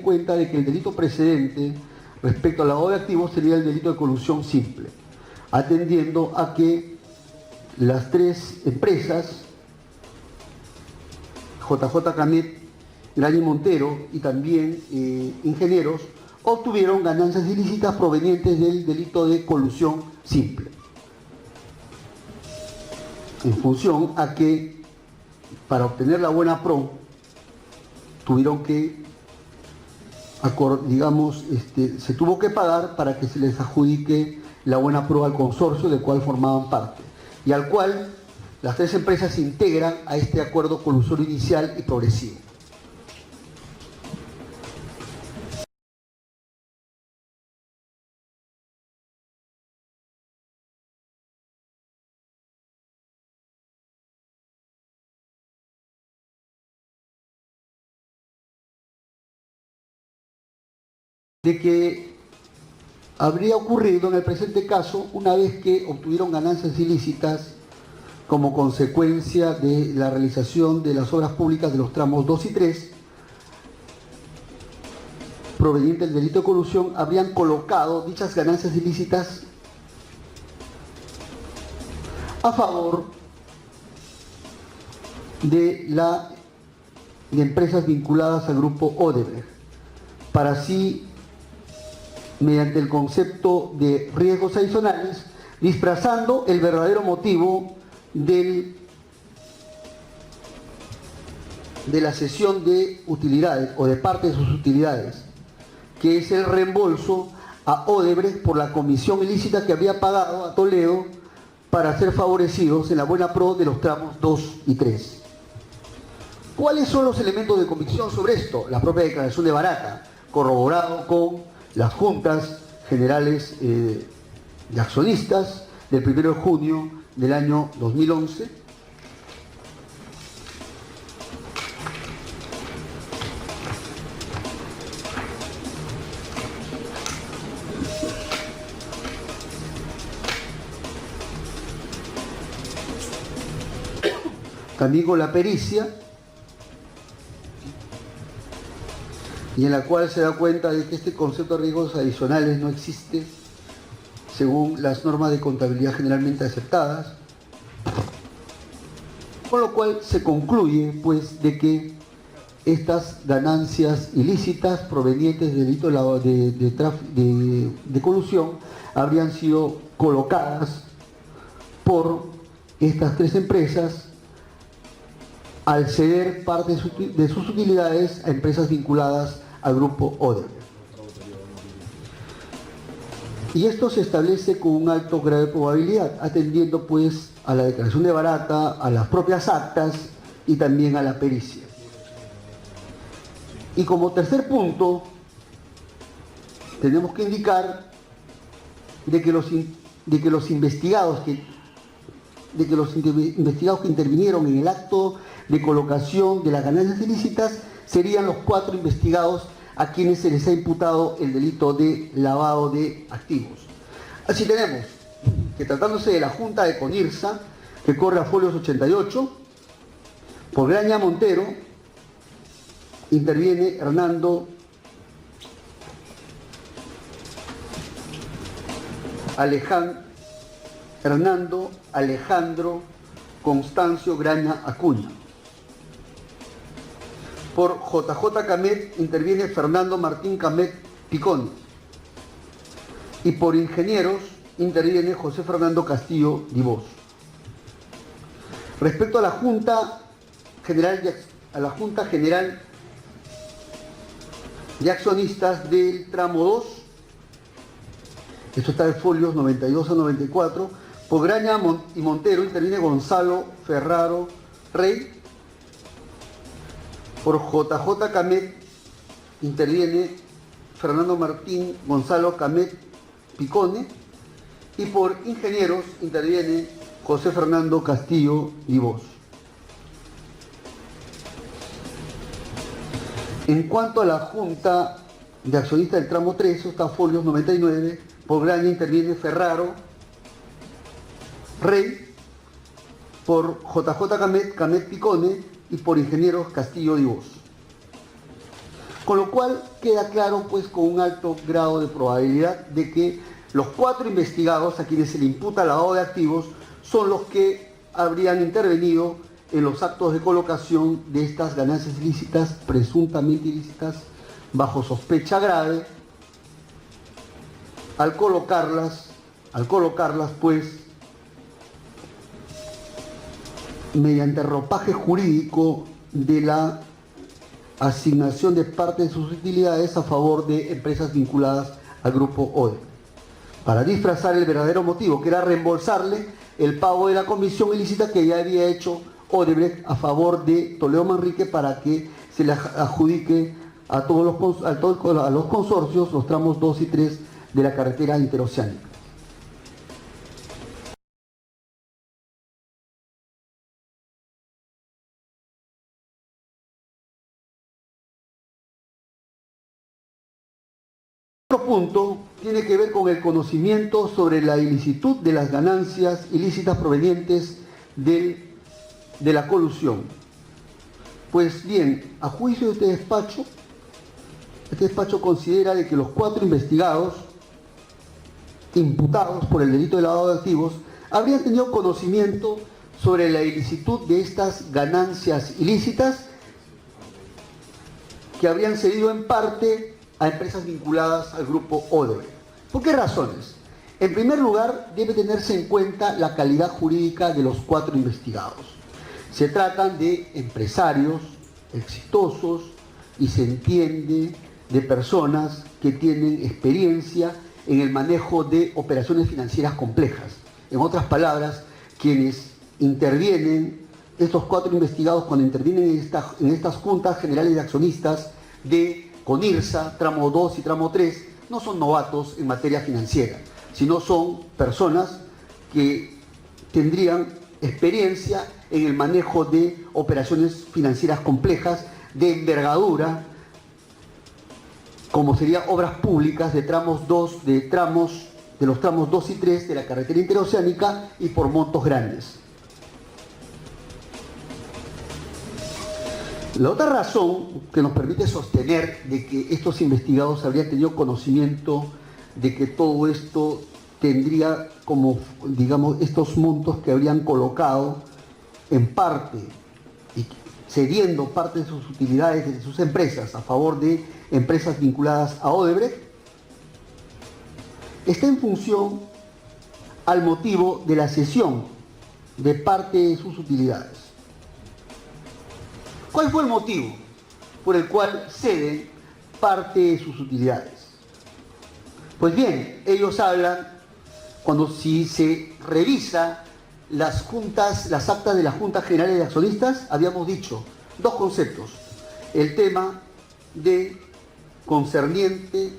cuenta de que el delito precedente respecto al lavado de activos sería el delito de colusión simple, atendiendo a que las tres empresas, JJ Camet, Graña Montero y también ingenieros, obtuvieron ganancias ilícitas provenientes del delito de colusión simple, en función a que para obtener la buena pro tuvieron que, digamos, se tuvo que pagar para que se les adjudique la buena pro al consorcio del cual formaban parte y al cual las tres empresas se integran a este acuerdo colusorio inicial y progresivo. De que habría ocurrido en el presente caso una vez que obtuvieron ganancias ilícitas como consecuencia de la realización de las obras públicas de los tramos 2 y 3, proveniente del delito de colusión, habrían colocado dichas ganancias ilícitas a favor de empresas vinculadas al grupo Odebrecht, para así, mediante el concepto de riesgos adicionales, disfrazando el verdadero motivo de la cesión de utilidades o de parte de sus utilidades, que es el reembolso a Odebrecht por la comisión ilícita que había pagado a Toledo para ser favorecidos en la buena pro de los tramos 2 y 3. ¿Cuáles son los elementos de convicción sobre esto? La propia declaración de Barata, corroborado con las juntas generales de accionistas del 1 de junio del año 2011, también con la pericia, y en la cual se da cuenta de que este concepto de riesgos adicionales no existe según las normas de contabilidad generalmente aceptadas, con lo cual se concluye pues de que estas ganancias ilícitas provenientes del delito de colusión habrían sido colocadas por estas tres empresas al ceder parte de sus utilidades a empresas vinculadas al grupo Odebrecht. Y esto se establece con un alto grado de probabilidad, atendiendo pues a la declaración de Barata, a las propias actas y también a la pericia. Y como tercer punto, tenemos que indicar de que los investigados que intervinieron en el acto de colocación de las ganancias ilícitas serían los 4 investigados a quienes se les ha imputado el delito de lavado de activos. Así tenemos que, tratándose de la Junta de Conirsa, que corre a folios 88, por Graña Montero interviene Hernando Alejandro Constancio Graña Acuña. Por JJ Camet interviene Fernando Martín Camet Picone. Y por ingenieros interviene José Fernando Castillo Divos. Respecto a la Junta General de Accionistas del tramo 2, esto está en folios 92 a 94, por Graña y Montero interviene Gonzalo Ferraro Rey. Por JJ Camet interviene Fernando Martín Gonzalo Camet Picone. Y por ingenieros interviene José Fernando Castillo Divos. En cuanto a la Junta de Accionistas del tramo 3, está folios 99, por Graña interviene Ferraro Rey, por JJ Camet Picone y por ingenieros Castillo Divos. Con lo cual queda claro, pues, con un alto grado de probabilidad de que los 4 investigados a quienes se le imputa lavado de activos son los que habrían intervenido en los actos de colocación de estas ganancias ilícitas, presuntamente ilícitas, bajo sospecha grave, al colocarlas, pues, mediante ropaje jurídico de la asignación de parte de sus utilidades a favor de empresas vinculadas al grupo Odebrecht, para disfrazar el verdadero motivo, que era reembolsarle el pago de la comisión ilícita que ya había hecho Odebrecht a favor de Toledo Manrique para que se le adjudique a los consorcios los tramos 2 y 3 de la carretera interoceánica. Otro punto tiene que ver con el conocimiento sobre la ilicitud de las ganancias ilícitas provenientes de la colusión. Pues bien, a juicio de este despacho considera de que los 4 investigados imputados por el delito de lavado de activos habrían tenido conocimiento sobre la ilicitud de estas ganancias ilícitas que habrían cedido en parte a empresas vinculadas al grupo Odebrecht. ¿Por qué razones? En primer lugar, debe tenerse en cuenta la calidad jurídica de los 4 investigados. Se tratan de empresarios exitosos y se entiende de personas que tienen experiencia en el manejo de operaciones financieras complejas. En otras palabras, quienes intervienen, estos 4 investigados, cuando intervienen en estas juntas generales de accionistas de CONIRSA, tramo 2 y tramo 3, no son novatos en materia financiera, sino son personas que tendrían experiencia en el manejo de operaciones financieras complejas, de envergadura, como serían obras públicas de los tramos 2 y 3 de la carretera interoceánica y por montos grandes. La otra razón que nos permite sostener de que estos investigados habrían tenido conocimiento de que todo esto tendría como, digamos, estos montos que habrían colocado en parte y cediendo parte de sus utilidades de sus empresas a favor de empresas vinculadas a Odebrecht, está en función al motivo de la cesión de parte de sus utilidades. ¿Cuál fue el motivo por el cual ceden parte de sus utilidades? Pues bien, ellos hablan, si se revisa las actas de las juntas generales de accionistas, habíamos dicho 2 conceptos: el tema de concerniente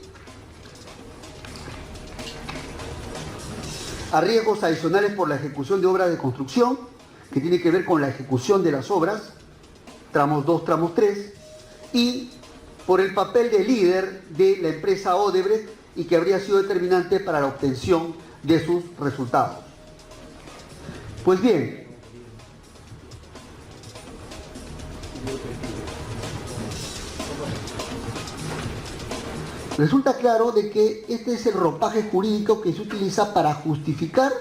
a riesgos adicionales por la ejecución de obras de construcción, que tiene que ver con la ejecución de las obras, tramos 2, tramos 3, y por el papel de líder de la empresa Odebrecht y que habría sido determinante para la obtención de sus resultados. Pues bien, resulta claro de que este es el ropaje jurídico que se utiliza para justificar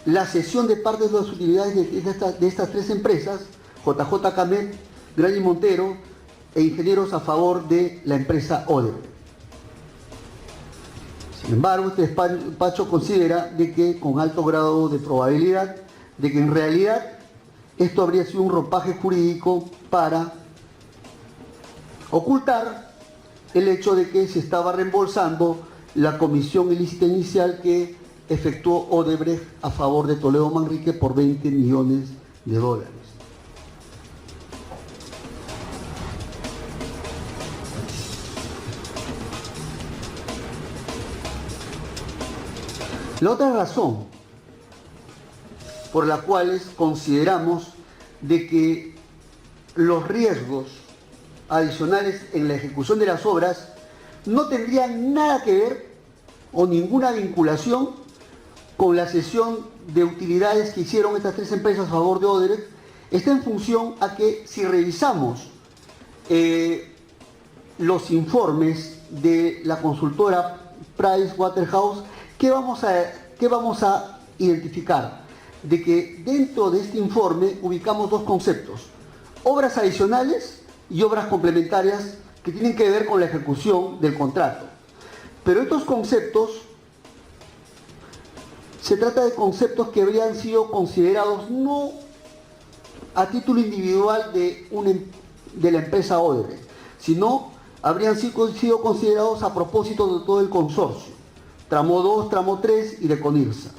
la cesión de parte de las utilidades de estas 3 empresas, JJ Camet, Graña y Montero e Ingenieros, a favor de la empresa Odebrecht. Sin embargo, este despacho considera de que con alto grado de probabilidad de que en realidad esto habría sido un ropaje jurídico para ocultar el hecho de que se estaba reembolsando la comisión ilícita inicial que efectuó Odebrecht a favor de Toledo Manrique por $20 millones. La otra razón por la cual consideramos de que los riesgos adicionales en la ejecución de las obras no tendrían nada que ver o ninguna vinculación con la cesión de utilidades que hicieron estas 3 empresas a favor de Odebrecht, está en función a que si revisamos los informes de la consultora Pricewaterhouse, ¿qué vamos a identificar? De que dentro de este informe ubicamos dos conceptos: obras adicionales y obras complementarias que tienen que ver con la ejecución del contrato. Pero estos conceptos, se trata de conceptos que habrían sido considerados no a título individual de la empresa Odebrecht, sino habrían sido considerados a propósito de todo el consorcio, tramo 2, tramo 3 y de Conirsa.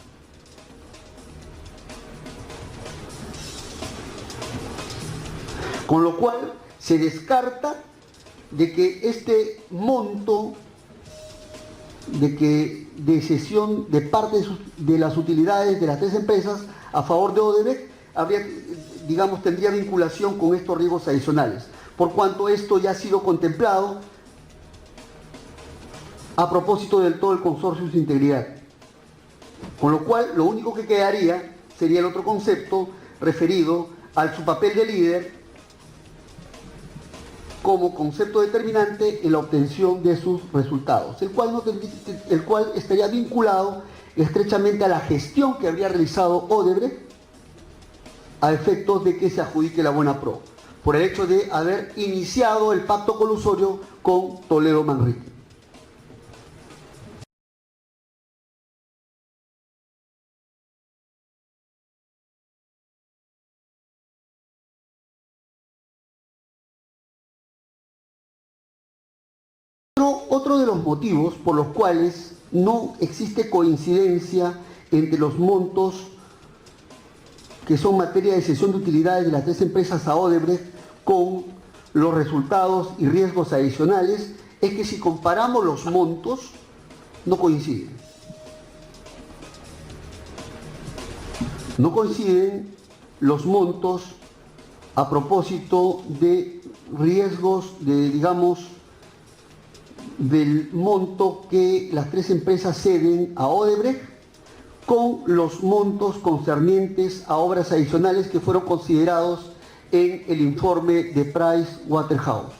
Con lo cual se descarta de que este monto de cesión de parte de las utilidades de las tres empresas a favor de Odebrecht tendría vinculación con estos riesgos adicionales, por cuanto esto ya ha sido contemplado a propósito del todo el consorcio en su integridad. Con lo cual, lo único que quedaría sería el otro concepto referido a su papel de líder como concepto determinante en la obtención de sus resultados, el cual estaría vinculado estrechamente a la gestión que habría realizado Odebrecht a efectos de que se adjudique la buena pro, por el hecho de haber iniciado el pacto colusorio con Toledo Manrique. Otro de los motivos por los cuales no existe coincidencia entre los montos que son materia de cesión de utilidades de las tres empresas a Odebrecht con los resultados y riesgos adicionales es que si comparamos los montos no coinciden. No coinciden los montos a propósito de riesgos del monto que las tres empresas ceden a Odebrecht con los montos concernientes a obras adicionales que fueron considerados en el informe de Pricewaterhouse,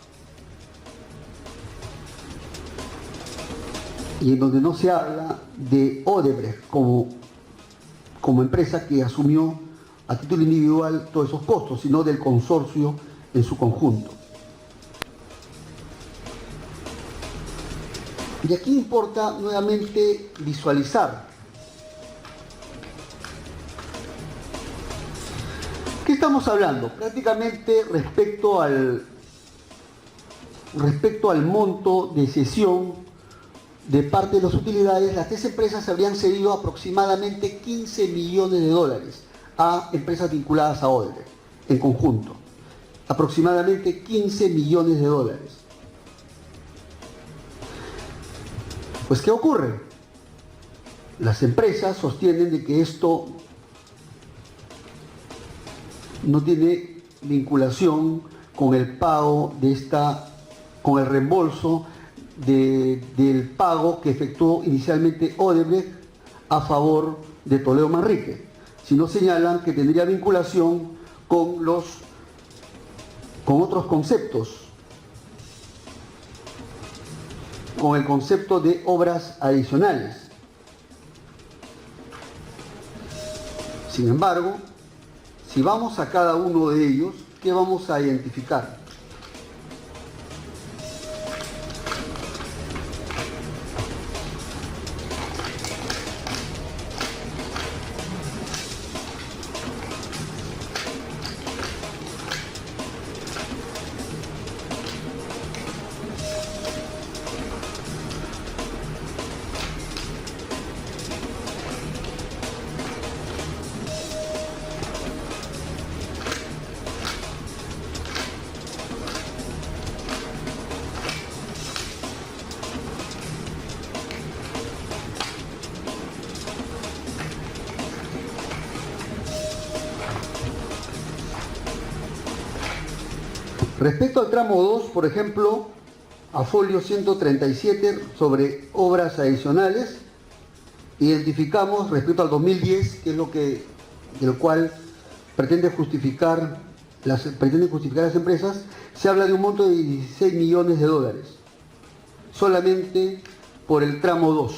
y en donde no se habla de Odebrecht como empresa que asumió a título individual todos esos costos, sino del consorcio en su conjunto. Y aquí importa nuevamente visualizar ¿qué estamos hablando? Prácticamente respecto al monto de cesión de parte de las utilidades, las tres empresas habrían cedido aproximadamente 15 millones de dólares a empresas vinculadas a Odebrecht en conjunto. Aproximadamente 15 millones de dólares. Pues, ¿qué ocurre? Las empresas sostienen de que esto no tiene vinculación con el pago con el reembolso del pago que efectuó inicialmente Odebrecht a favor de Toledo Manrique, sino señalan que tendría vinculación con otros conceptos, con el concepto de obras adicionales. Sin embargo, si vamos a cada uno de ellos, ¿qué vamos a identificar? Respecto al tramo 2, por ejemplo, a folio 137 sobre obras adicionales, identificamos respecto al 2010, que es lo cual pretende justificar pretenden justificar las empresas, se habla de un monto de 16 millones de dólares, solamente por el tramo 2.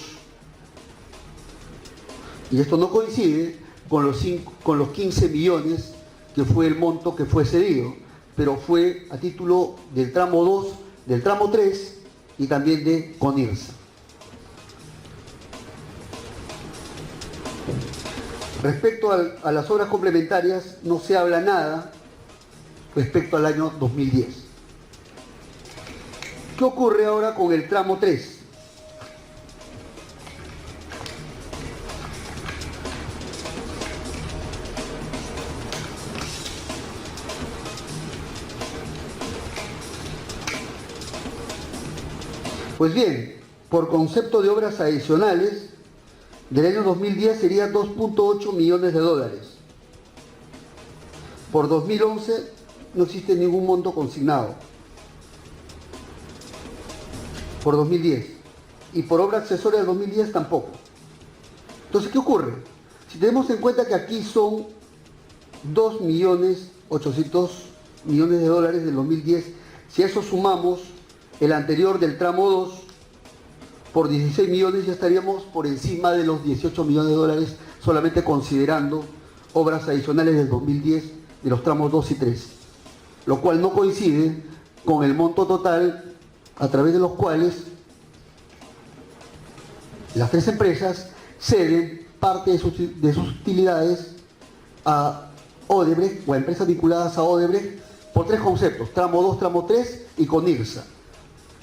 Y esto no coincide con los 15 millones que fue el monto que fue cedido, pero fue a título del tramo 2, del tramo 3 y también de CONIRSA. Respecto a las obras complementarias, no se habla nada respecto al año 2010. ¿Qué ocurre ahora con el tramo 3? Pues bien, por concepto de obras adicionales, del año 2010 sería 2.8 millones de dólares. Por 2011 no existe ningún monto consignado. Por 2010. Y por obra accesoria del 2010 tampoco. Entonces, ¿qué ocurre? Si tenemos en cuenta que aquí son 2.800.000.000 de dólares del 2010, si a eso sumamos el anterior del tramo 2, por 16 millones ya estaríamos por encima de los 18 millones de dólares, solamente considerando obras adicionales del 2010 de los tramos 2 y 3, lo cual no coincide con el monto total a través de los cuales las tres empresas ceden parte de sus utilidades a Odebrecht o a empresas vinculadas a Odebrecht por tres conceptos: tramo 2, tramo 3 y CONIRSA,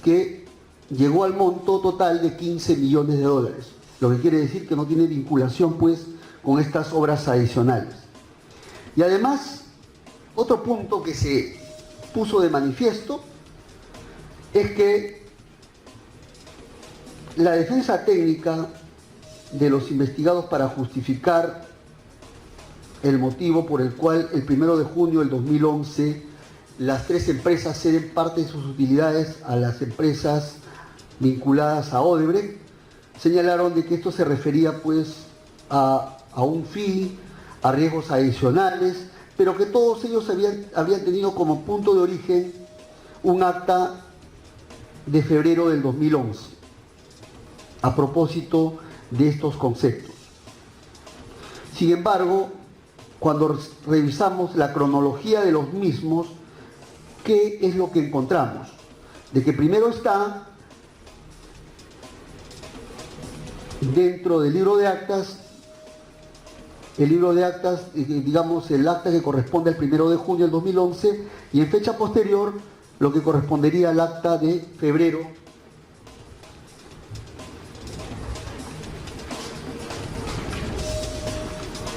que llegó al monto total de 15 millones de dólares, lo que quiere decir que no tiene vinculación pues con estas obras adicionales. Y además, otro punto que se puso de manifiesto es que la defensa técnica de los investigados para justificar el motivo por el cual el 1 de junio del 2011 las tres empresas ceden parte de sus utilidades a las empresas vinculadas a Odebrecht, señalaron de que esto se refería pues a un fee, a riesgos adicionales, pero que todos ellos habían tenido como punto de origen un acta de febrero del 2011, a propósito de estos conceptos. Sin embargo, cuando revisamos la cronología de los mismos, ¿qué es lo que encontramos? De que primero está dentro del libro de actas, digamos el acta que corresponde al 1 de junio del 2011, y en fecha posterior lo que correspondería al acta de febrero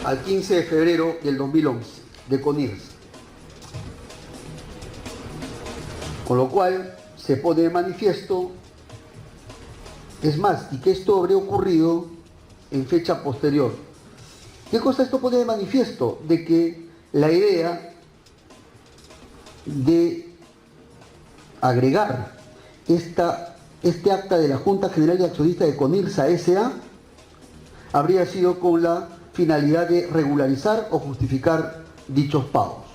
al 15 de febrero del 2011 de CONIRSA. Con lo cual se pone de manifiesto, es más, y que esto habría ocurrido en fecha posterior. ¿Qué cosa esto pone de manifiesto? De que la idea de agregar este acta de la Junta General de Accionistas de CONIRSA S.A. habría sido con la finalidad de regularizar o justificar dichos pagos.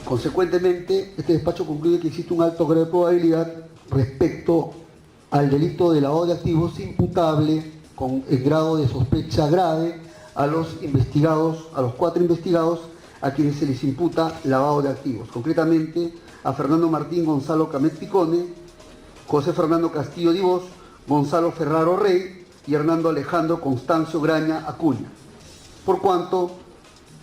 Consecuentemente, este despacho concluye que existe un alto grado de probabilidad respecto al delito de lavado de activos imputable con el grado de sospecha grave a los investigados, a los 4 investigados a quienes se les imputa lavado de activos, concretamente a Fernando Martín Gonzalo Camet Picone, José Fernando Castillo Divos, Gonzalo Ferraro Rey y Hernando Alejandro Constancio Graña Acuña, por cuanto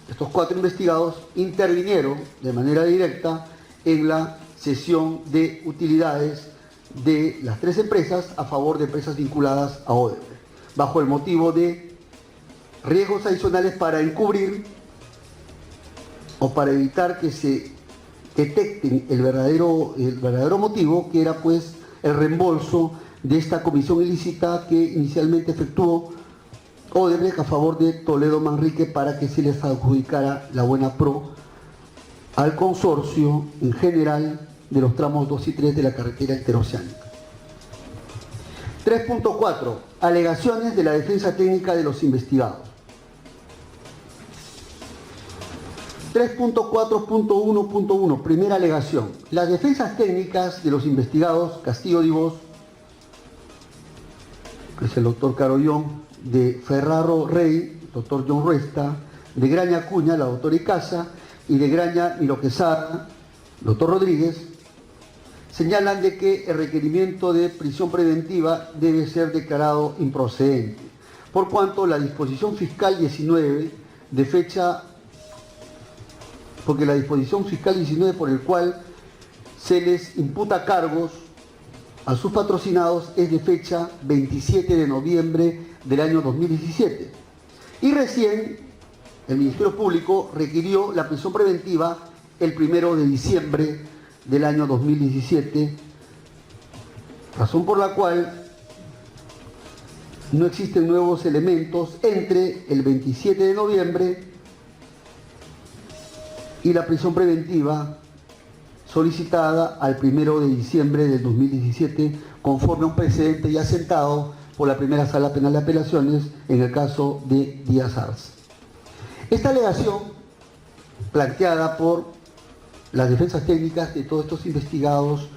estos 4 investigados intervinieron de manera directa en la cesión de utilidades de las 3 empresas a favor de empresas vinculadas a Odebrecht, bajo el motivo de riesgos adicionales para encubrir o para evitar que se detecten el verdadero motivo, que era pues el reembolso de esta comisión ilícita que inicialmente efectuó Odebrecht a favor de Toledo Manrique para que se les adjudicara la buena pro al consorcio en general de los tramos 2 y 3 de la carretera interoceánica. 3.4. Alegaciones de la defensa técnica de los investigados. 3.4.1.1, primera alegación. Las defensas técnicas de los investigados Castillo Divos, que es el doctor Carollón, de Ferraro Rey, doctor John Ruesta, de Graña Acuña, la doctora Icaza, y de Graña Miloquezada, doctor Rodríguez, señalan de que el requerimiento de prisión preventiva debe ser declarado improcedente, por cuanto la disposición fiscal 19 de fecha, porque la disposición fiscal 19 por el cual se les imputa cargos a sus patrocinados es de fecha 27 de noviembre del año 2017. Y recién el Ministerio Público requirió la prisión preventiva el 1 de diciembre del año 2017, razón por la cual no existen nuevos elementos entre el 27 de noviembre y la prisión preventiva solicitada al 1 de diciembre del 2017, conforme a un precedente ya sentado por la primera Sala Penal de Apelaciones en el caso de Díaz Arce. Esta alegación, planteada por las defensas técnicas de todos estos investigados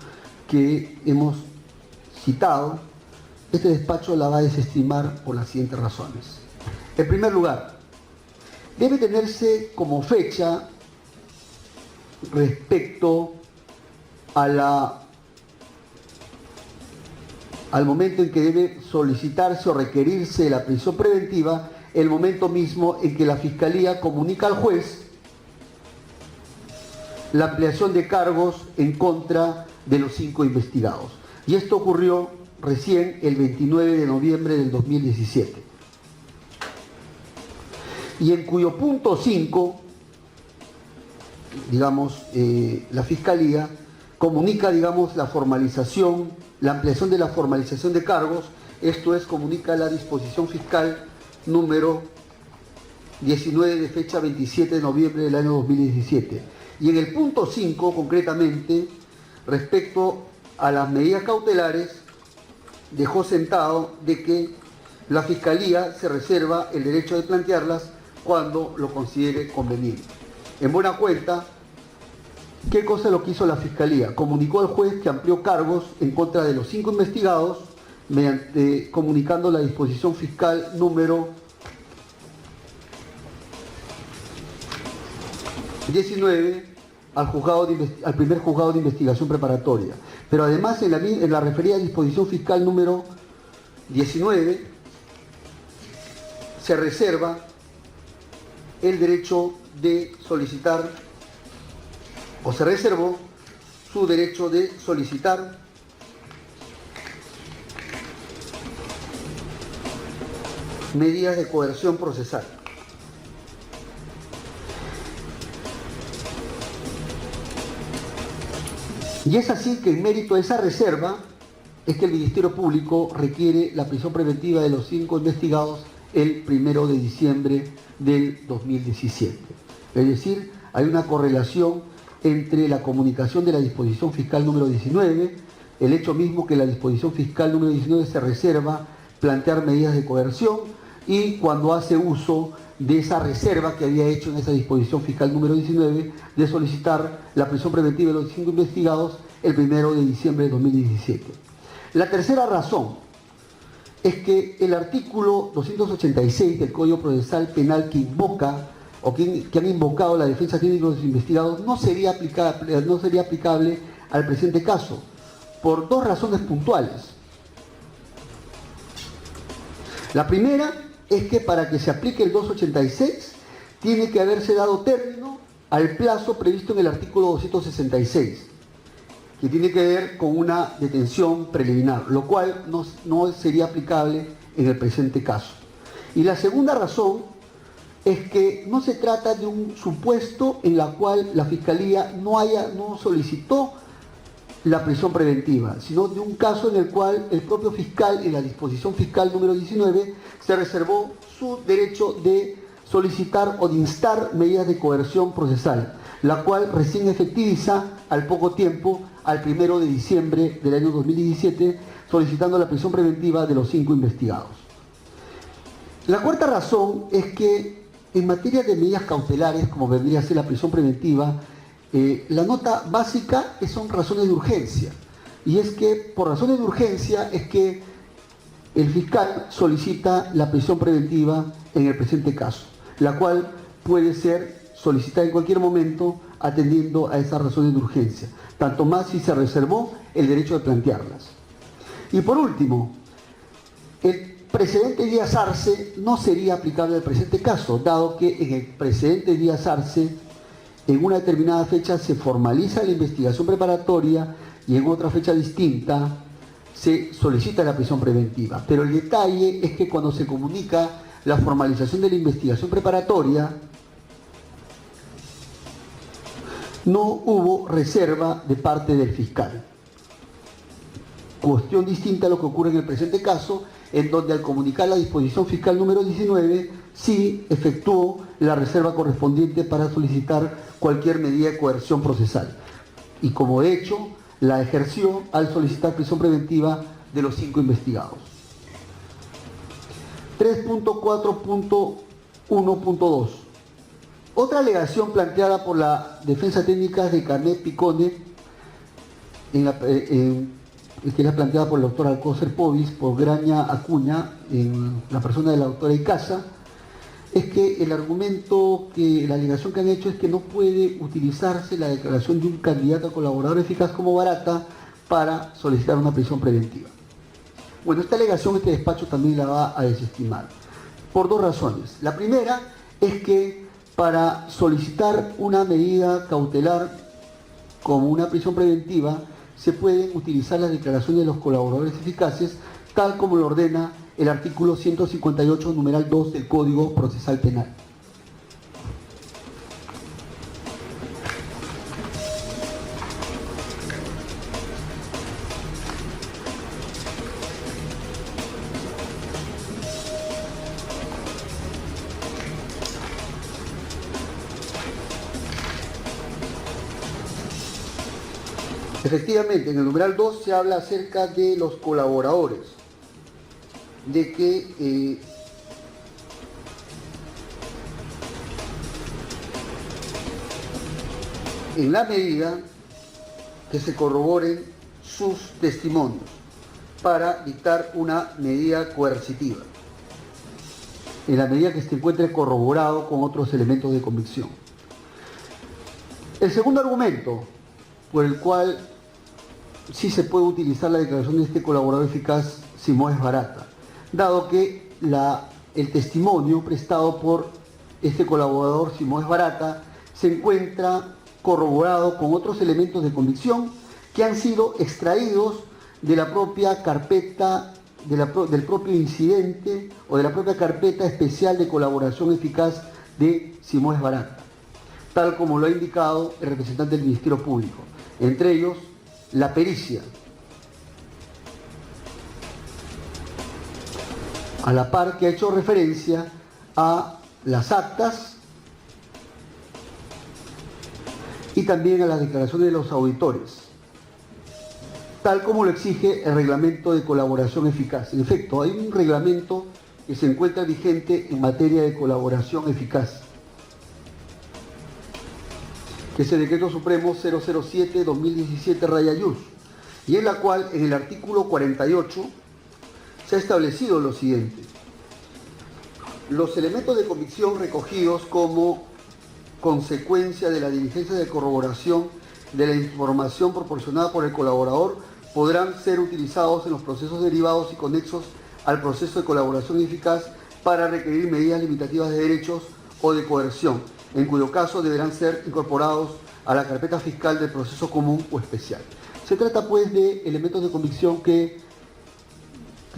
que hemos citado, este despacho la va a desestimar por las siguientes razones. En primer lugar, debe tenerse como fecha respecto a al momento en que debe solicitarse o requerirse la prisión preventiva, el momento mismo en que la Fiscalía comunica al juez la ampliación de cargos en contra de los 5 investigados. Y esto ocurrió recién el 29 de noviembre del 2017. Y en cuyo punto 5, digamos, la Fiscalía comunica, digamos, la formalización, la ampliación de la formalización de cargos, esto es, comunica la disposición fiscal número 19 de fecha 27 de noviembre del año 2017. Y en el punto 5, concretamente, respecto a las medidas cautelares, dejó sentado de que la Fiscalía se reserva el derecho de plantearlas cuando lo considere conveniente. En buena cuenta, ¿qué cosa es lo que hizo la Fiscalía? Comunicó al juez que amplió cargos en contra de los 5 investigados, comunicando la disposición fiscal número 19 al primer juzgado de investigación preparatoria. Pero además en la referida disposición fiscal número 19 se reserva el derecho de solicitar, o se reservó su derecho de solicitar medidas de coerción procesal. Y es así que en mérito de esa reserva es que el Ministerio Público requiere la prisión preventiva de los 5 investigados el 1 de diciembre del 2017. Es decir, hay una correlación entre la comunicación de la disposición fiscal número 19, el hecho mismo que la disposición fiscal número 19 se reserva plantear medidas de coerción, y cuando hace uso de esa reserva que había hecho en esa disposición fiscal número 19 de solicitar la prisión preventiva de los 5 investigados el 1 de diciembre de 2017. La tercera razón es que el artículo 286 del Código Procesal Penal que invoca o que han invocado la defensa técnica de los investigados no sería aplicable al presente caso, por 2 razones puntuales. La primera es que para que se aplique el 286 tiene que haberse dado término al plazo previsto en el artículo 266, que tiene que ver con una detención preliminar, lo cual no sería aplicable en el presente caso. Y la segunda razón es que no se trata de un supuesto en la cual la Fiscalía no solicitó la prisión preventiva, sino de un caso en el cual el propio fiscal, en la disposición fiscal número 19, se reservó su derecho de solicitar o de instar medidas de coerción procesal, la cual recién efectiviza al poco tiempo, al 1 de diciembre del año 2017, solicitando la prisión preventiva de los 5 investigados. La cuarta razón es que en materia de medidas cautelares, como vendría a ser la prisión preventiva, la nota básica son razones de urgencia. Y es que por razones de urgencia es que el fiscal solicita la prisión preventiva en el presente caso, la cual puede ser solicitada en cualquier momento atendiendo a esas razones de urgencia, tanto más si se reservó el derecho de plantearlas. Y por último, el precedente Díaz Arce no sería aplicable al presente caso, dado que en el precedente Díaz Arce, en una determinada fecha se formaliza la investigación preparatoria y en otra fecha distinta se solicita la prisión preventiva. Pero el detalle es que cuando se comunica la formalización de la investigación preparatoria, no hubo reserva de parte del fiscal. Cuestión distinta a lo que ocurre en el presente caso, en donde al comunicar la disposición fiscal número 19, sí efectuó la reserva correspondiente para solicitar cualquier medida de coerción procesal. Y como de hecho, la ejerció al solicitar prisión preventiva de los 5 investigados. 3.4.1.2. Otra alegación planteada por la defensa técnica de Canet Picone, que es la planteada por el doctor Alcócer Povis, por Graña Acuña, en la persona de la doctora Icaza, es que el argumento, la alegación que han hecho es que no puede utilizarse la declaración de un candidato a colaborador eficaz como barata para solicitar una prisión preventiva. Bueno, esta alegación este despacho también la va a desestimar, por 2 razones. La primera es que para solicitar una medida cautelar como una prisión preventiva se pueden utilizar las declaraciones de los colaboradores eficaces, tal como lo ordena el artículo 158, numeral 2 del Código Procesal Penal. Efectivamente, en el numeral 2 se habla acerca de los colaboradores, de que en la medida que se corroboren sus testimonios para dictar una medida coercitiva, en la medida que se encuentre corroborado con otros elementos de convicción. El segundo argumento por el cual sí se puede utilizar la declaración de este colaborador eficaz Simões Barata, dado que el testimonio prestado por este colaborador Simões Barata se encuentra corroborado con otros elementos de convicción que han sido extraídos de la propia carpeta, del propio incidente o de la propia carpeta especial de colaboración eficaz de Simões Barata, tal como lo ha indicado el representante del Ministerio Público, entre ellos la pericia, a la par que ha hecho referencia a las actas y también a las declaraciones de los auditores, tal como lo exige el reglamento de colaboración eficaz. En efecto, hay un reglamento que se encuentra vigente en materia de colaboración eficaz, que es el Decreto Supremo 007-2017-Yus, y en la cual, en el artículo 48, se ha establecido lo siguiente: los elementos de convicción recogidos como consecuencia de la diligencia de corroboración de la información proporcionada por el colaborador podrán ser utilizados en los procesos derivados y conexos al proceso de colaboración eficaz para requerir medidas limitativas de derechos o de coerción, en cuyo caso deberán ser incorporados a la carpeta fiscal del proceso común o especial. Se trata pues de elementos de convicción que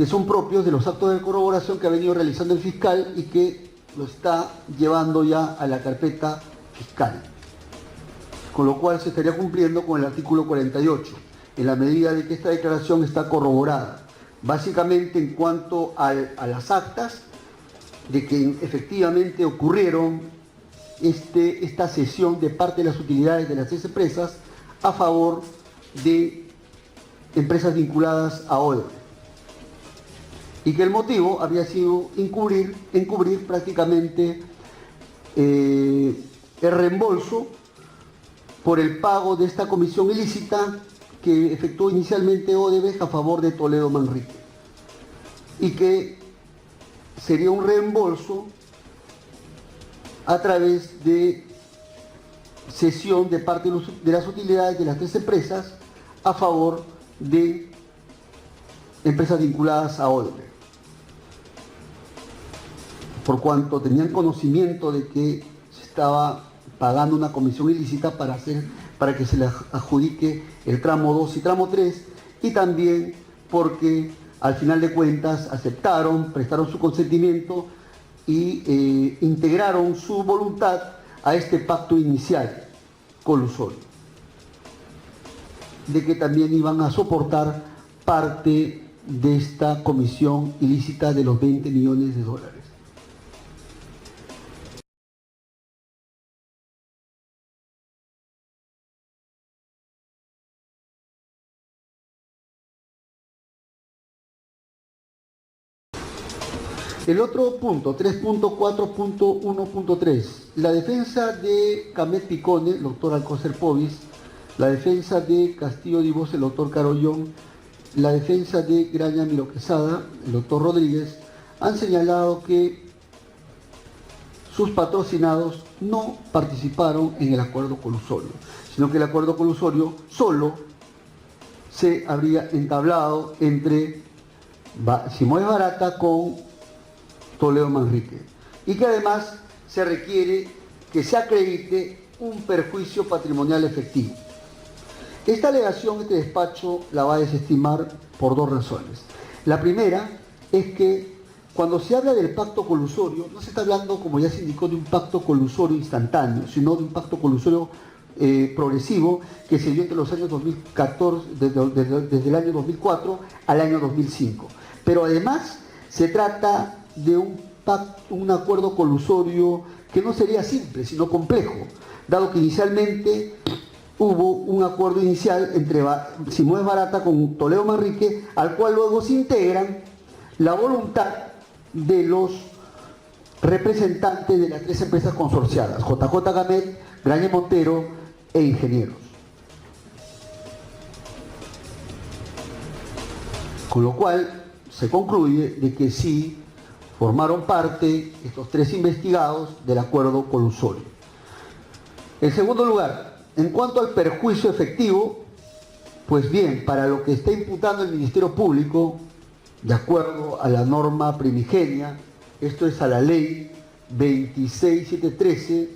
son propios de los actos de corroboración que ha venido realizando el fiscal y que lo está llevando ya a la carpeta fiscal, con lo cual se estaría cumpliendo con el artículo 48, en la medida de que esta declaración está corroborada, básicamente en cuanto a las actas de que efectivamente ocurrieron esta cesión de parte de las utilidades de las 6 empresas a favor de empresas vinculadas a Odebrecht, y que el motivo había sido encubrir prácticamente el reembolso por el pago de esta comisión ilícita que efectuó inicialmente Odebrecht a favor de Toledo Manrique, y que sería un reembolso a través de cesión de parte de las utilidades de las tres empresas a favor de empresas vinculadas a Odebrecht, por cuanto tenían conocimiento de que se estaba pagando una comisión ilícita para que se le adjudique el tramo 2 y tramo 3, y también porque al final de cuentas aceptaron, prestaron su consentimiento y integraron su voluntad a este pacto inicial colusorio, de que también iban a soportar parte de esta comisión ilícita de los 20 millones de dólares. El otro punto, 3.4.1.3, la defensa de Camet Picone, el doctor Alcocer Povis, la defensa de Castillo Divos, el doctor Carollón, la defensa de Graña Miro Quesada, el doctor Rodríguez, han señalado que sus patrocinados no participaron en el acuerdo colusorio, sino que el acuerdo colusorio solo se habría entablado entre Simoes Barata con Toledo Manrique, y que además se requiere que se acredite un perjuicio patrimonial efectivo. Esta alegación, este despacho la va a desestimar por dos razones. La primera es que cuando se habla del pacto colusorio, no se está hablando, como ya se indicó, de un pacto colusorio instantáneo, sino de un pacto colusorio progresivo que se dio entre los años 2014, desde el año 2004 al año 2005. Pero además se trata de un acuerdo colusorio que no sería simple, sino complejo, dado que inicialmente hubo un acuerdo inicial entre Simoes Barata con Toledo Manrique, al cual luego se integran la voluntad de los representantes de las tres empresas consorciadas, JJ Camet, Graña Montero e Ingenieros. Con lo cual se concluye de que sí formaron parte estos tres investigados del acuerdo colusorio. En segundo lugar, en cuanto al perjuicio efectivo, pues bien, para lo que está imputando el Ministerio Público, de acuerdo a la norma primigenia, esto es a la ley 26713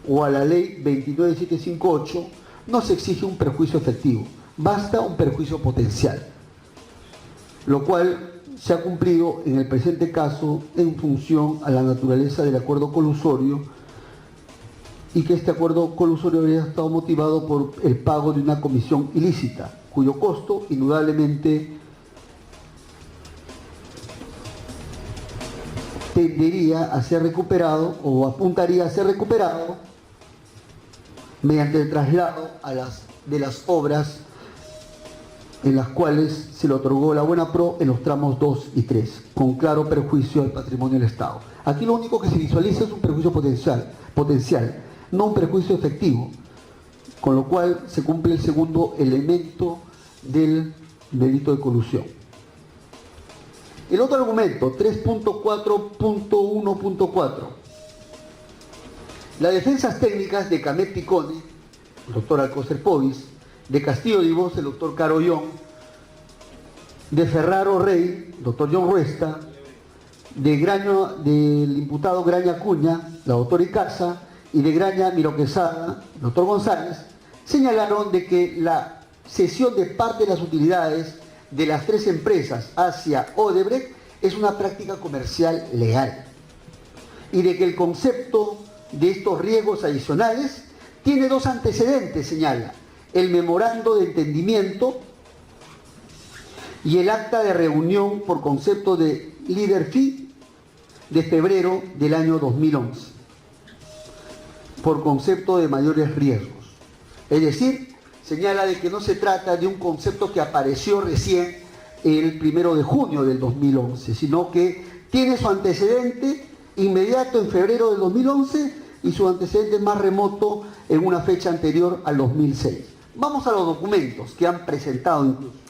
o a la ley 29758, no se exige un perjuicio efectivo, basta un perjuicio potencial, lo cual se ha cumplido en el presente caso en función a la naturaleza del acuerdo colusorio, y que este acuerdo colusorio habría estado motivado por el pago de una comisión ilícita, cuyo costo indudablemente tendería a ser recuperado o apuntaría a ser recuperado mediante el traslado de las obras en las cuales se le otorgó la buena pro en los tramos 2 y 3, con claro perjuicio al patrimonio del Estado. Aquí lo único que se visualiza es un perjuicio potencial, no un perjuicio efectivo, con lo cual se cumple el segundo elemento del delito de colusión. El otro argumento, 3.4.1.4. Las defensas técnicas de Camet Picone, el doctor Alcocer Povis, de Castillo Divos, el doctor Carollón, de Ferraro Rey, el doctor John Ruesta, del imputado Graña Acuña, la doctora Icaza, y de Graña Miro Quesada, el doctor González, señalaron de que la cesión de parte de las utilidades de las tres empresas hacia Odebrecht es una práctica comercial legal, y de que el concepto de estos riesgos adicionales tiene dos antecedentes, señala: el memorando de entendimiento y el acta de reunión por concepto de líder fee de febrero del año 2011, por concepto de mayores riesgos. Es decir, señala de que no se trata de un concepto que apareció recién el 1 de junio del 2011, sino que tiene su antecedente inmediato en febrero del 2011 y su antecedente más remoto en una fecha anterior al 2006. Vamos a los documentos que han presentado incluso.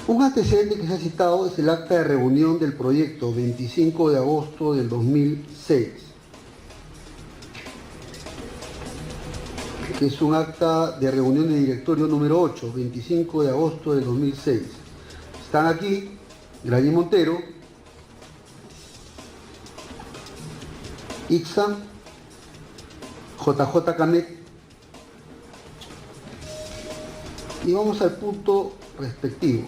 Un antecedente que se ha citado es el acta de reunión del proyecto 25 de agosto del 2006, que es un acta de reunión de directorio número 8, 25 de agosto del 2006. Están aquí Granny Montero, Ixam, JJ Camet, y vamos al punto respectivo.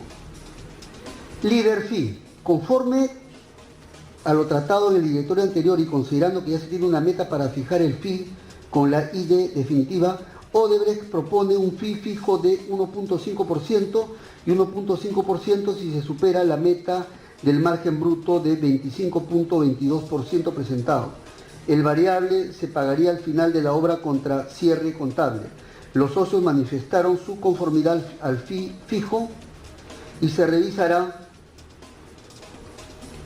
Líder fee, conforme a lo tratado en el directorio anterior y considerando que ya se tiene una meta para fijar el fee con la ID definitiva, Odebrecht propone un fee fijo de 1.5% y 1.5% si se supera la meta del margen bruto de 25.22% presentado. El variable se pagaría al final de la obra contra cierre contable. Los socios manifestaron su conformidad al fee fijo y se revisará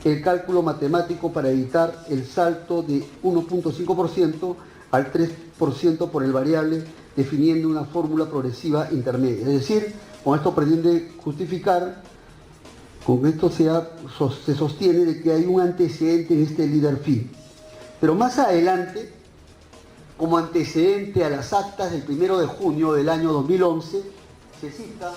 el cálculo matemático para evitar el salto de 1.5% al 3% por el variable, definiendo una fórmula progresiva intermedia. Es decir, con esto pretende justificar, con esto se sostiene de que hay un antecedente en este líder fee. Pero más adelante, como antecedente a las actas del 1 de junio del año 2011, se cita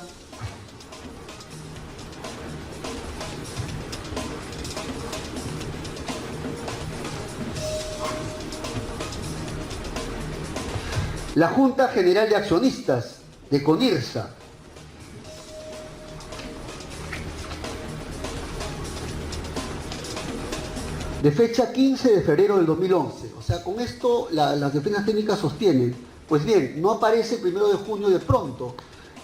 la Junta General de Accionistas de CONIRSA, de fecha 15 de febrero del 2011. O sea, con esto las defensas técnicas sostienen, pues bien, no aparece el 1 de junio de pronto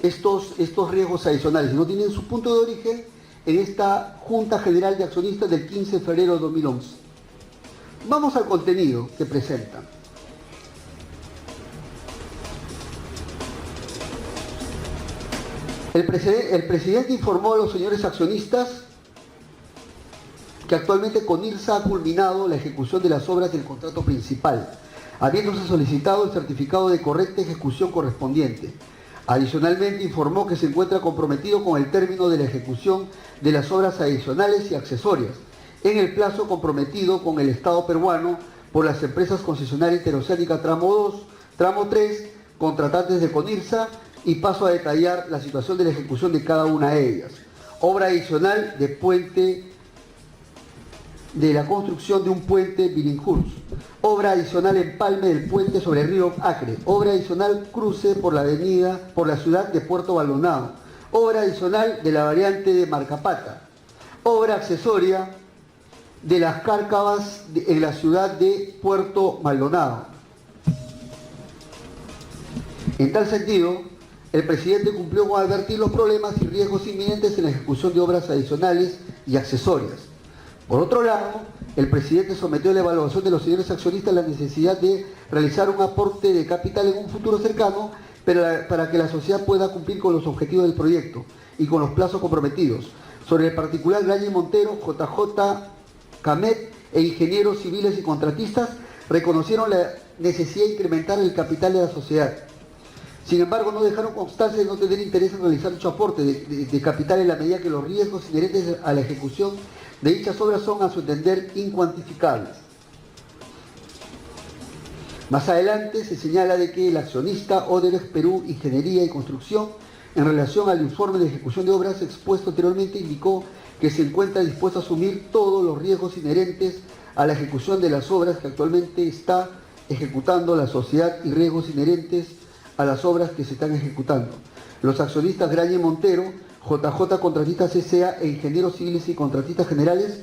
estos riesgos adicionales, sino tienen su punto de origen en esta Junta General de Accionistas del 15 de febrero del 2011. Vamos al contenido que presentan. El presidente informó a los señores accionistas que actualmente CONIRSA ha culminado la ejecución de las obras del contrato principal, habiéndose solicitado el certificado de correcta ejecución correspondiente. Adicionalmente informó que se encuentra comprometido con el término de la ejecución de las obras adicionales y accesorias, en el plazo comprometido con el Estado peruano por las empresas concesionarias Interoceánica Tramo 2, Tramo 3, contratantes de CONIRSA, y paso a detallar la situación de la ejecución de cada una de ellas. Obra adicional de puente de la construcción de un puente Billinghurst, obra adicional empalme del puente sobre el río Acre, obra adicional cruce por la ciudad de Puerto Maldonado, obra adicional de la variante de Marcapata, obra accesoria de las cárcavas en la ciudad de Puerto Maldonado. En tal sentido, el presidente cumplió con advertir los problemas y riesgos inminentes en la ejecución de obras adicionales y accesorias. Por otro lado, el presidente sometió a la evaluación de los señores accionistas la necesidad de realizar un aporte de capital en un futuro cercano para que la sociedad pueda cumplir con los objetivos del proyecto y con los plazos comprometidos. Sobre el particular, Grañe Montero, JJ Camet e ingenieros civiles y contratistas reconocieron la necesidad de incrementar el capital de la sociedad. Sin embargo, no dejaron constancia de no tener interés en realizar dicho aporte de capital en la medida que los riesgos inherentes a la ejecución de dichas obras son, a su entender, incuantificables. Más adelante se señala de que el accionista Odebrecht Perú Ingeniería y Construcción, en relación al informe de ejecución de obras expuesto anteriormente, indicó que se encuentra dispuesto a asumir todos los riesgos inherentes a la ejecución de las obras que actualmente está ejecutando la sociedad y riesgos inherentes a las obras que se están ejecutando. Los accionistas Grañe Montero, JJ Contratistas S.A. e ingenieros civiles y contratistas generales,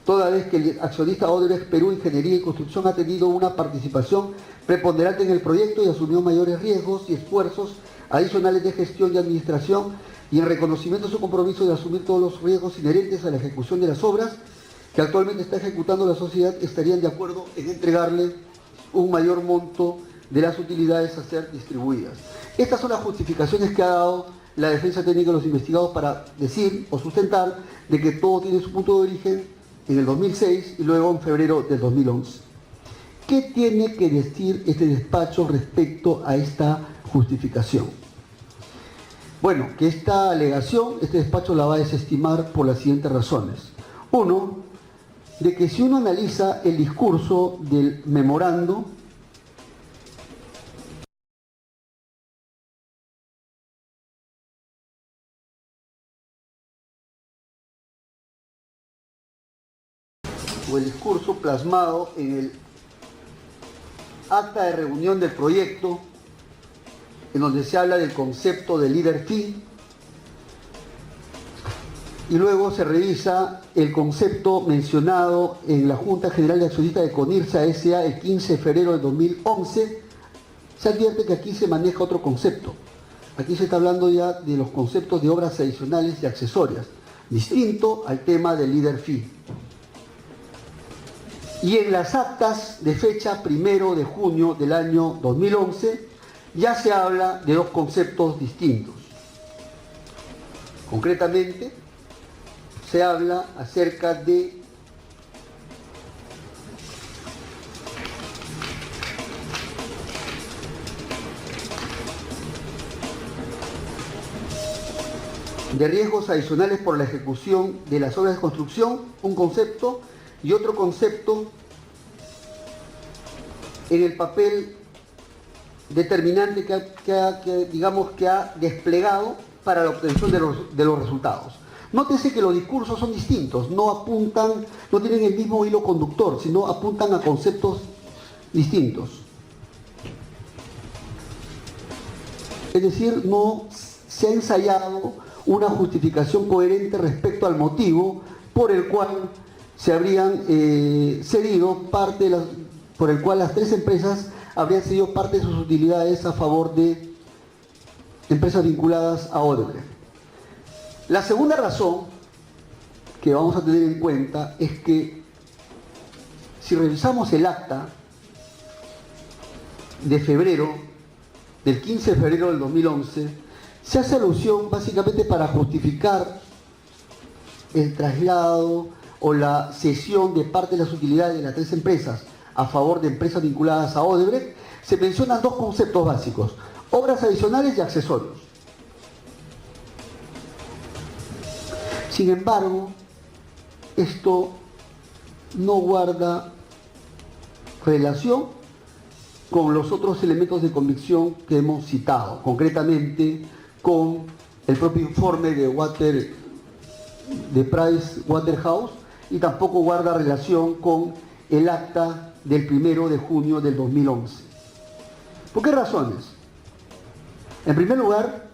toda vez que el accionista Odebrecht Perú Ingeniería y Construcción ha tenido una participación preponderante en el proyecto y asumió mayores riesgos y esfuerzos adicionales de gestión y administración, y en reconocimiento de su compromiso de asumir todos los riesgos inherentes a la ejecución de las obras que actualmente está ejecutando la sociedad, estarían de acuerdo en entregarle un mayor monto de las utilidades a ser distribuidas. Estas son las justificaciones que ha dado la defensa técnica de los investigados para decir o sustentar de que todo tiene su punto de origen en el 2006 y luego en febrero del 2011. ¿Qué tiene que decir este despacho respecto a esta justificación? Bueno, que esta alegación, este despacho la va a desestimar por las siguientes razones. Uno, de que si uno analiza el discurso del memorando, o el discurso plasmado en el acta de reunión del proyecto, en donde se habla del concepto de líder fee, y luego se revisa el concepto mencionado en la Junta General de Accionistas de Conirsa S.A. el 15 de febrero de 2011, se advierte que aquí se maneja otro concepto. Aquí se está hablando ya de los conceptos de obras adicionales y accesorias, distinto al tema del líder fee. Y en las actas de fecha 1 de junio del año 2011 ya se habla de dos conceptos distintos. Concretamente, se habla acerca de riesgos adicionales por la ejecución de las obras de construcción, un concepto, y otro concepto en el papel determinante que ha desplegado para la obtención de los resultados. Nótese que los discursos son distintos, no tienen el mismo hilo conductor, sino apuntan a conceptos distintos. Es decir, no se ha ensayado una justificación coherente respecto al motivo por el cual se habrían cedido por el cual las tres empresas habrían cedido parte de sus utilidades a favor de empresas vinculadas a Odebrecht. La segunda razón que vamos a tener en cuenta es que si revisamos el acta de febrero, del 15 de febrero del 2011, se hace alusión básicamente para justificar el traslado o la cesión de parte de las utilidades de las tres empresas a favor de empresas vinculadas a Odebrecht. Se mencionan dos conceptos básicos: obras adicionales y accesorios. Sin embargo, esto no guarda relación con los otros elementos de convicción que hemos citado, concretamente con el propio informe de Price Waterhouse, y tampoco guarda relación con el acta del 1 de junio del 2011. ¿Por qué razones? En primer lugar,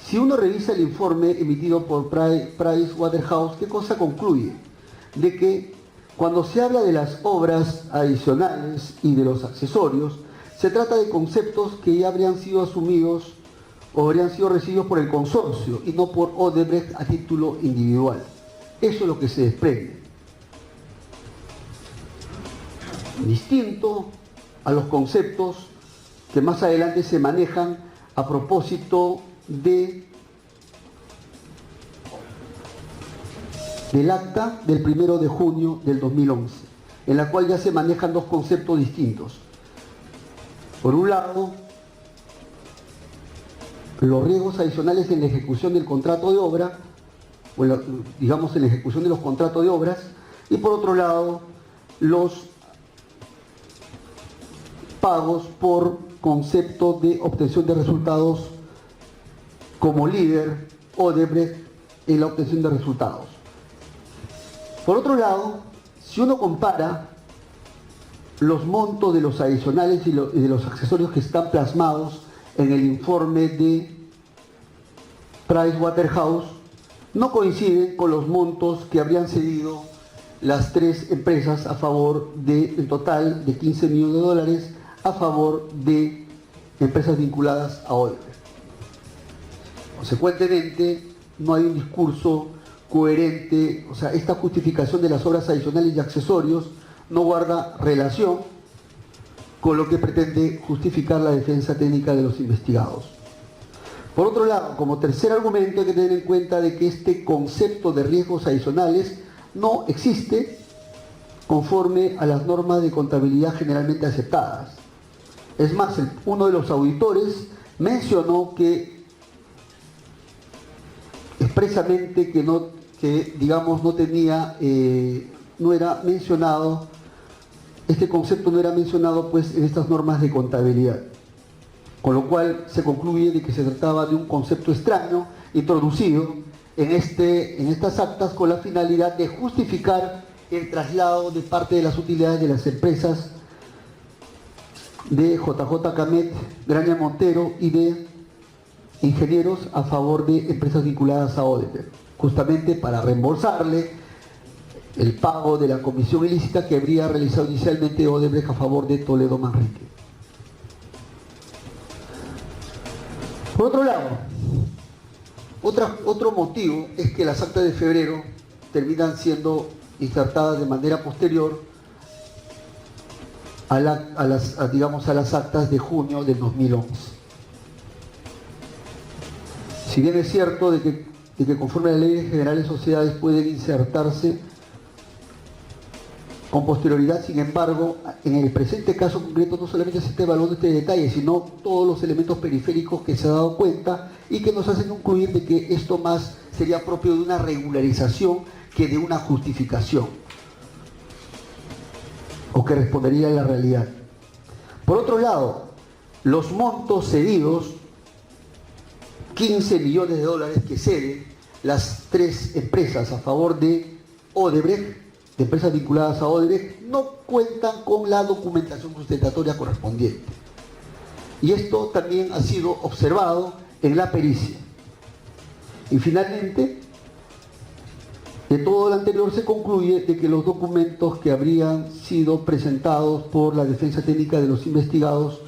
si uno revisa el informe emitido por Pricewaterhouse, ¿qué cosa concluye? De que cuando se habla de las obras adicionales y de los accesorios, se trata de conceptos que ya habrían sido asumidos o habrían sido recibidos por el consorcio y no por Odebrecht a título individual. Eso es lo que se desprende. Distinto a los conceptos que más adelante se manejan a propósito del acta del 1 de junio del 2011, en la cual ya se manejan dos conceptos distintos. Por un lado, los riesgos adicionales en la ejecución del contrato de obra, o digamos en la ejecución de los contratos de obras, y por otro lado, los pagos por concepto de obtención de resultados como líder Odebrecht en la obtención de resultados. Por otro lado, si uno compara los montos de los adicionales y de los accesorios que están plasmados en el informe de Pricewaterhouse, no coinciden con los montos que habrían cedido las tres empresas a favor de, en total, de 15 millones de dólares a favor de empresas vinculadas a Odebrecht. Consecuentemente, no hay un discurso coherente, o sea, esta justificación de las obras adicionales y accesorios no guarda relación con lo que pretende justificar la defensa técnica de los investigados. Por otro lado, como tercer argumento hay que tener en cuenta de que este concepto de riesgos adicionales no existe conforme a las normas de contabilidad generalmente aceptadas. Es más, uno de los auditores mencionó que expresamente que no era mencionado, este concepto no era mencionado pues en estas normas de contabilidad, con lo cual se concluye de que se trataba de un concepto extraño introducido en estas actas con la finalidad de justificar el traslado de parte de las utilidades de las empresas de JJ Camet, Graña Montero y de ingenieros a favor de empresas vinculadas a Odebrecht, justamente para reembolsarle el pago de la comisión ilícita que habría realizado inicialmente Odebrecht a favor de Toledo Manrique. Por otro lado, otro motivo es que las actas de febrero terminan siendo insertadas de manera posterior a las actas de junio del 2011. Si bien es cierto de que conforme a la Ley General de Sociedades pueden insertarse con posterioridad, sin embargo, en el presente caso concreto no solamente se está evaluando este detalle, sino todos los elementos periféricos que se ha dado cuenta y que nos hacen concluir de que esto más sería propio de una regularización que de una justificación, o que respondería a la realidad. Por otro lado, los montos cedidos, 15 millones de dólares que ceden las tres empresas a favor de Odebrecht, de empresas vinculadas a Odebrecht, no cuentan con la documentación sustentatoria correspondiente. Y esto también ha sido observado en la pericia. Y finalmente, de todo lo anterior se concluye de que los documentos que habrían sido presentados por la defensa técnica de los investigados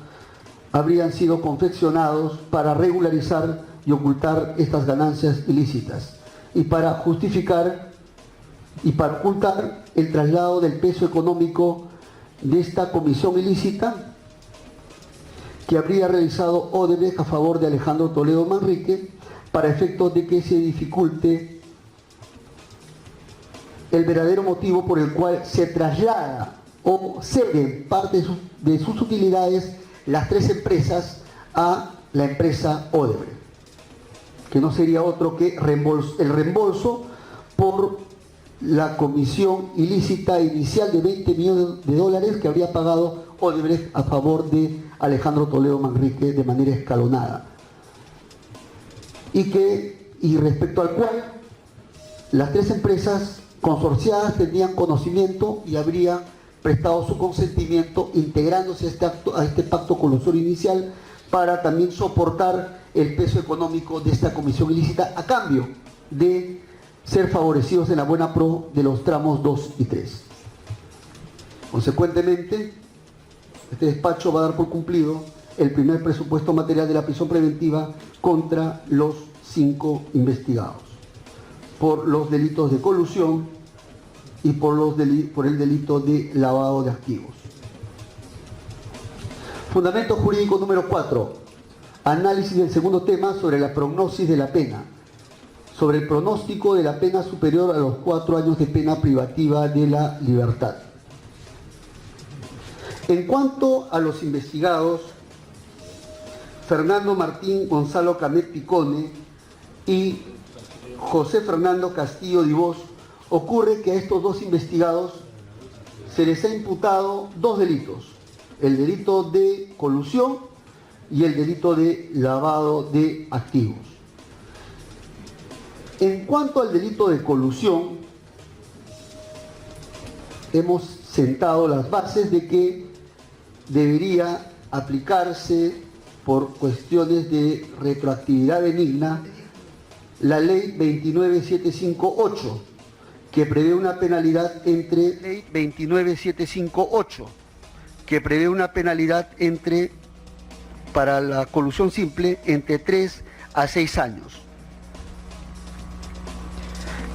habrían sido confeccionados para regularizar y ocultar estas ganancias ilícitas y para justificar y para ocultar el traslado del peso económico de esta comisión ilícita que habría realizado Odebrecht a favor de Alejandro Toledo Manrique para efectos de que se dificulte el verdadero motivo por el cual se traslada o ceden parte de sus utilidades las tres empresas a la empresa Odebrecht, que no sería otro que el reembolso por la comisión ilícita inicial de 20 millones de dólares que habría pagado Odebrecht a favor de Alejandro Toledo Manrique de manera escalonada, y respecto al cual las tres empresas consorciadas tenían conocimiento y habrían prestado su consentimiento integrándose a este pacto colusorio inicial para también soportar el peso económico de esta comisión ilícita a cambio de ser favorecidos en la buena pro de los tramos 2 y 3. Consecuentemente, este despacho va a dar por cumplido el primer presupuesto material de la prisión preventiva contra los 5 investigados por los delitos de colusión y por el delito de lavado de activos. Fundamento jurídico número 4. Análisis del segundo tema sobre la prognosis de la pena. Sobre el pronóstico de la pena superior a los 4 años de pena privativa de la libertad. En cuanto a los investigados, Fernando Martín Gonzalo Camet Picone y José Fernando Castillo Dibós, ocurre que a estos dos investigados se les ha imputado 2 delitos, el delito de colusión y el delito de lavado de activos. En cuanto al delito de colusión, hemos sentado las bases de que debería aplicarse por cuestiones de retroactividad benigna la ley 29758, que prevé una penalidad entre ley 29758, que prevé una penalidad para la colusión simple entre 3 a 6 años.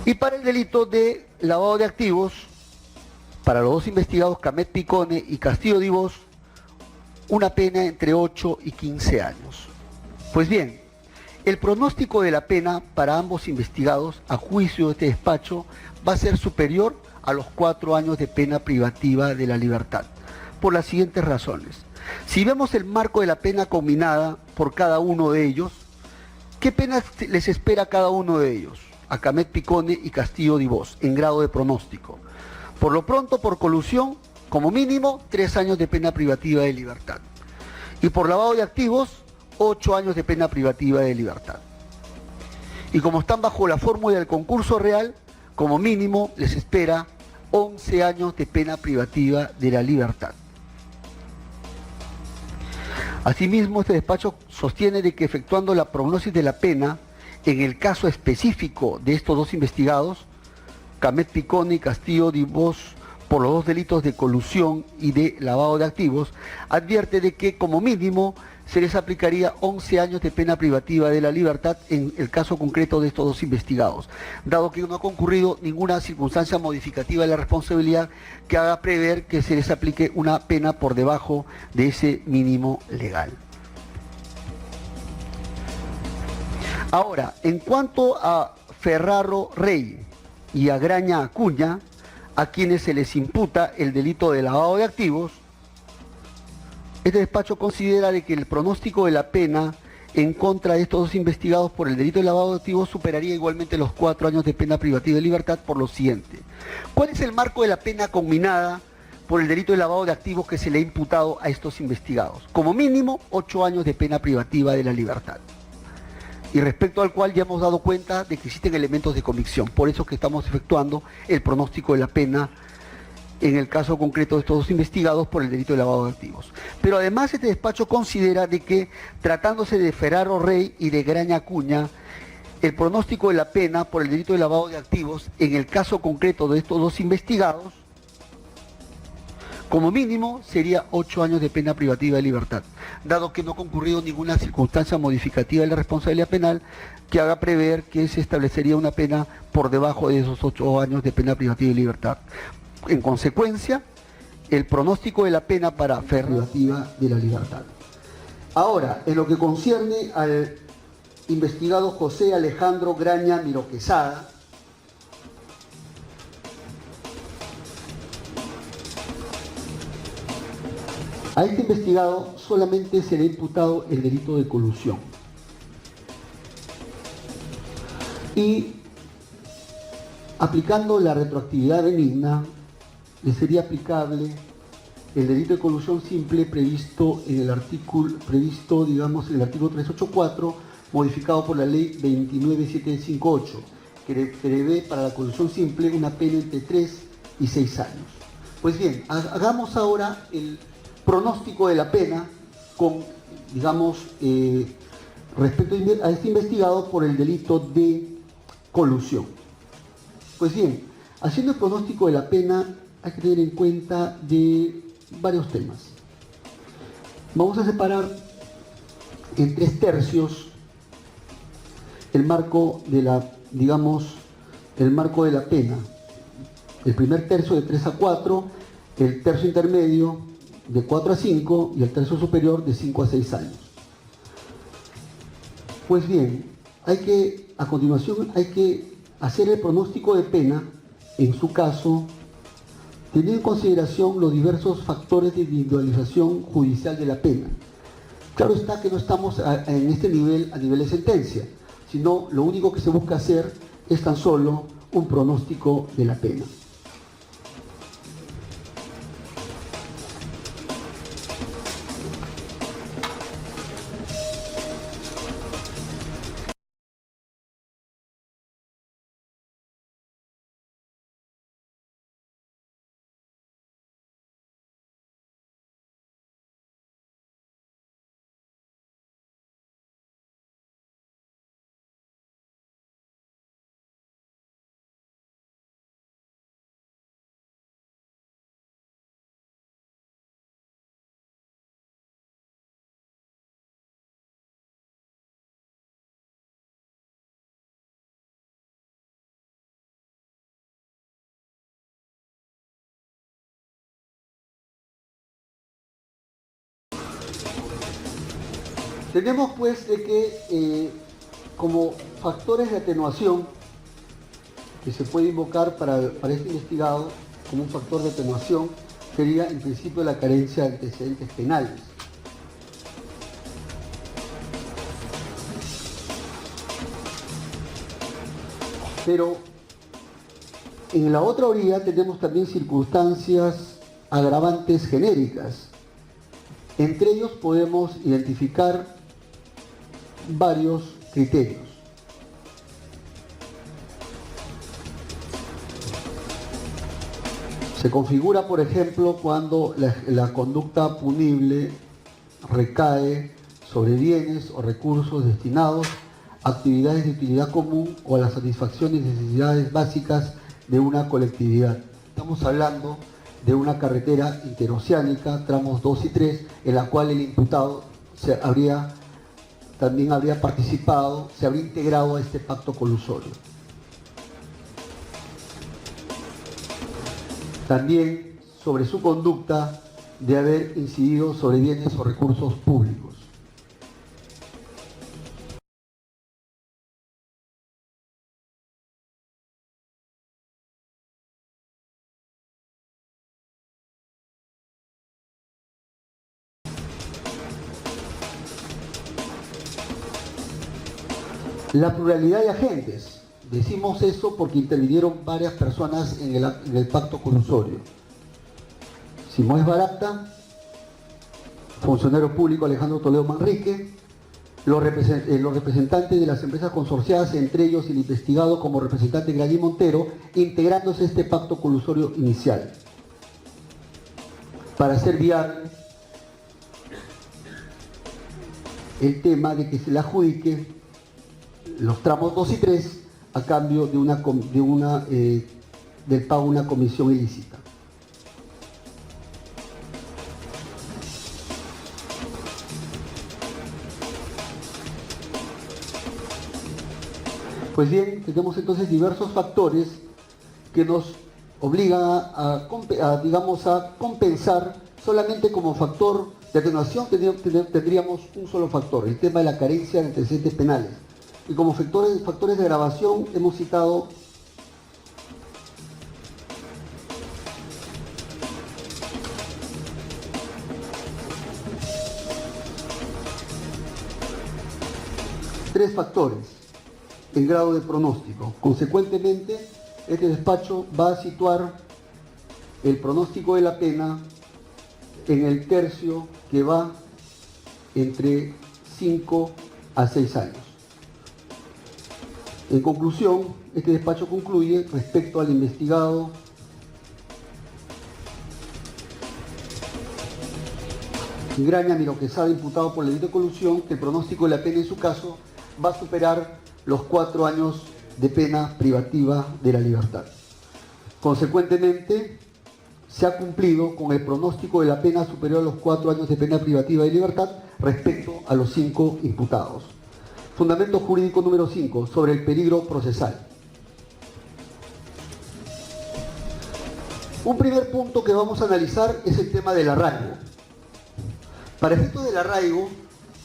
Y para el delito de lavado de activos, para los dos investigados Camet Picone y Castillo Dibós, una pena entre 8 y 15 años. Pues bien, el pronóstico de la pena para ambos investigados, a juicio de este despacho, va a ser superior a los 4 años de pena privativa de la libertad, por las siguientes razones. Si vemos el marco de la pena combinada por cada uno de ellos, ¿qué pena les espera a cada uno de ellos? A Camet Picone y Castillo Dibós, en grado de pronóstico. Por lo pronto, por colusión, como mínimo, 3 años de pena privativa de libertad. Y por lavado de activos, 8 años de pena privativa de libertad. Y como están bajo la fórmula del concurso real, como mínimo les espera 11 años de pena privativa de la libertad. Asimismo, este despacho sostiene de que efectuando la prognosis de la pena, en el caso específico de estos dos investigados, Camet Picone y Castillo Dibós, por los 2 delitos de colusión y de lavado de activos, advierte de que como mínimo se les aplicaría 11 años de pena privativa de la libertad en el caso concreto de estos dos investigados, dado que no ha concurrido ninguna circunstancia modificativa de la responsabilidad que haga prever que se les aplique una pena por debajo de ese mínimo legal. Ahora, en cuanto a Ferraro Rey y a Graña Acuña, a quienes se les imputa el delito de lavado de activos, este despacho considera de que el pronóstico de la pena en contra de estos dos investigados por el delito de lavado de activos superaría igualmente los 4 años de pena privativa de libertad por lo siguiente. ¿Cuál es el marco de la pena combinada por el delito de lavado de activos que se le ha imputado a estos investigados? Como mínimo, 8 años de pena privativa de la libertad. Y respecto al cual ya hemos dado cuenta de que existen elementos de convicción. Por eso que estamos efectuando el pronóstico de la pena en el caso concreto de estos dos investigados por el delito de lavado de activos. Pero además este despacho considera de que, tratándose de Ferraro Rey y de Graña Acuña, el pronóstico de la pena por el delito de lavado de activos en el caso concreto de estos dos investigados, como mínimo sería 8 años de pena privativa de libertad, dado que no ha concurrido ninguna circunstancia modificativa de la responsabilidad penal que haga prever que se establecería una pena por debajo de esos 8 años de pena privativa de libertad. En consecuencia, el pronóstico de la pena para privativa de la libertad. Ahora, en lo que concierne al investigado José Alejandro Graña Miró Quesada, a este investigado solamente se le ha imputado el delito de colusión. Y aplicando la retroactividad benigna, le sería aplicable el delito de colusión simple previsto en el artículo, en el artículo 384, modificado por la ley 29758, prevé para la colusión simple una pena entre 3 y 6 años. Pues bien, hagamos ahora el pronóstico de la pena con, digamos, respecto a este investigado por el delito de colusión. Pues bien, haciendo el pronóstico de la pena hay que tener en cuenta de varios temas. Vamos a separar en 3 tercios el marco de la, digamos, el marco de la pena. El primer tercio de 3 a 4, el tercio intermedio de 4 a 5 y el tercio superior de 5 a 6 años. Pues bien, a continuación hay que hacer el pronóstico de pena, en su caso, teniendo en consideración los diversos factores de individualización judicial de la pena. Claro está que no estamos en este nivel, a nivel de sentencia, sino lo único que se busca hacer es tan solo un pronóstico de la pena. Tenemos pues de que como factores de atenuación que se puede invocar para este investigado como un factor de atenuación sería en principio la carencia de antecedentes penales. Pero en la otra orilla tenemos también circunstancias agravantes genéricas. Entre ellos podemos identificar varios criterios. Se configura, por ejemplo, cuando la conducta punible recae sobre bienes o recursos destinados a actividades de utilidad común o a la satisfacción de necesidades básicas de una colectividad. Estamos hablando de una carretera interoceánica, tramos 2 y 3, en la cual el imputado también habría participado, se habría integrado a este pacto colusorio. También sobre su conducta de haber incidido sobre bienes o recursos públicos. La pluralidad de agentes. Decimos eso porque intervinieron varias personas en el pacto colusorio. Simón Barata, funcionario público Alejandro Toledo Manrique, los representantes de las empresas consorciadas, entre ellos el investigado como representante Gladys Montero, integrándose a este pacto colusorio inicial, para hacer viable el tema de que se le adjudique los tramos 2 y 3 a cambio del pago de una comisión ilícita. Pues bien, tenemos entonces diversos factores que nos obligan a compensar. Solamente como factor de atenuación tendríamos un solo factor, el tema de la carencia de antecedentes penales. Y como factores de agravación hemos citado tres factores en grado de pronóstico. Consecuentemente, este despacho va a situar el pronóstico de la pena en el tercio que va entre 5 a 6 años. En conclusión, este despacho concluye respecto al investigado Graña Miró Quesada, imputado por el delito de colusión, que el pronóstico de la pena en su caso va a superar los 4 años de pena privativa de la libertad. Consecuentemente, se ha cumplido con el pronóstico de la pena superior a los 4 años de pena privativa de libertad respecto a los 5 imputados. Fundamento jurídico número 5, sobre el peligro procesal. Un primer punto que vamos a analizar es el tema del arraigo. Para efectos del arraigo,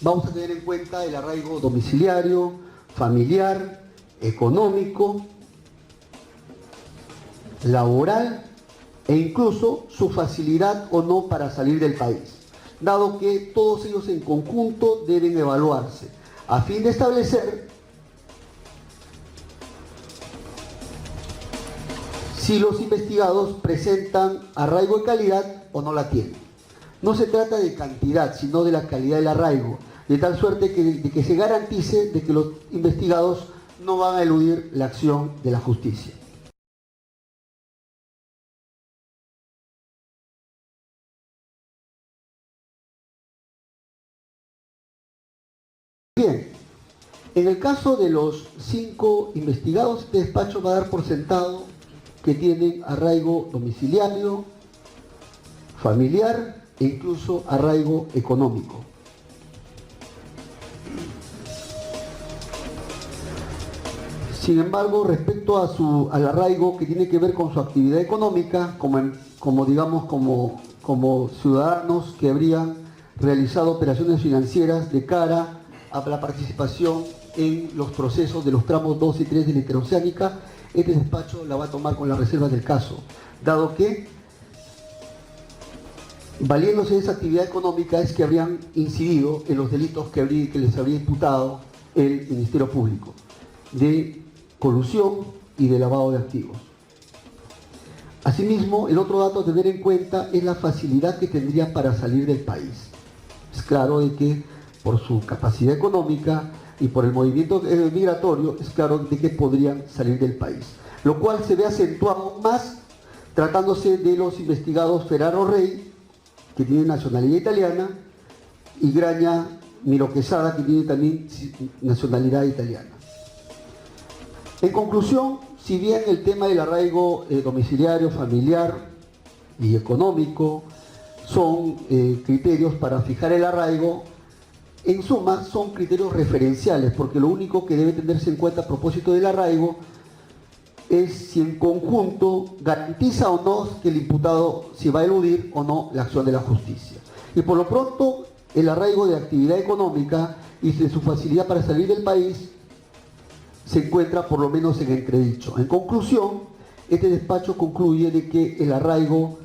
vamos a tener en cuenta el arraigo domiciliario, familiar, económico, laboral e incluso su facilidad o no para salir del país, dado que todos ellos en conjunto deben evaluarse a fin de establecer si los investigados presentan arraigo de calidad o no la tienen. No se trata de cantidad, sino de la calidad del arraigo, de tal suerte que se garantice de que los investigados no van a eludir la acción de la justicia. Bien, en el caso de los 5 investigados, este despacho va a dar por sentado que tienen arraigo domiciliario, familiar e incluso arraigo económico. Sin embargo, respecto al arraigo que tiene que ver con su actividad económica, como ciudadanos que habrían realizado operaciones financieras de cara a la participación en los procesos de los tramos 2 y 3 de la interoceánica, este despacho la va a tomar con las reservas del caso, dado que, valiéndose de esa actividad económica, es que habrían incidido en los delitos que les habría imputado el Ministerio Público, de colusión y de lavado de activos. Asimismo, el otro dato a tener en cuenta es la facilidad que tendrían para salir del país. Es claro de que por su capacidad económica y por el movimiento migratorio, es claro de que podrían salir del país, lo cual se ve acentuado más tratándose de los investigados Ferraro Rey, que tiene nacionalidad italiana, y Graña Miró Quesada, que tiene también nacionalidad italiana. En conclusión, si bien el tema del arraigo domiciliario, familiar y económico son criterios para fijar el arraigo, en suma son criterios referenciales, porque lo único que debe tenerse en cuenta a propósito del arraigo es si en conjunto garantiza o no que el imputado si va a eludir o no la acción de la justicia. Y por lo pronto, el arraigo de actividad económica y de su facilidad para salir del país se encuentra por lo menos en entredicho. En conclusión, este despacho concluye de que el arraigo,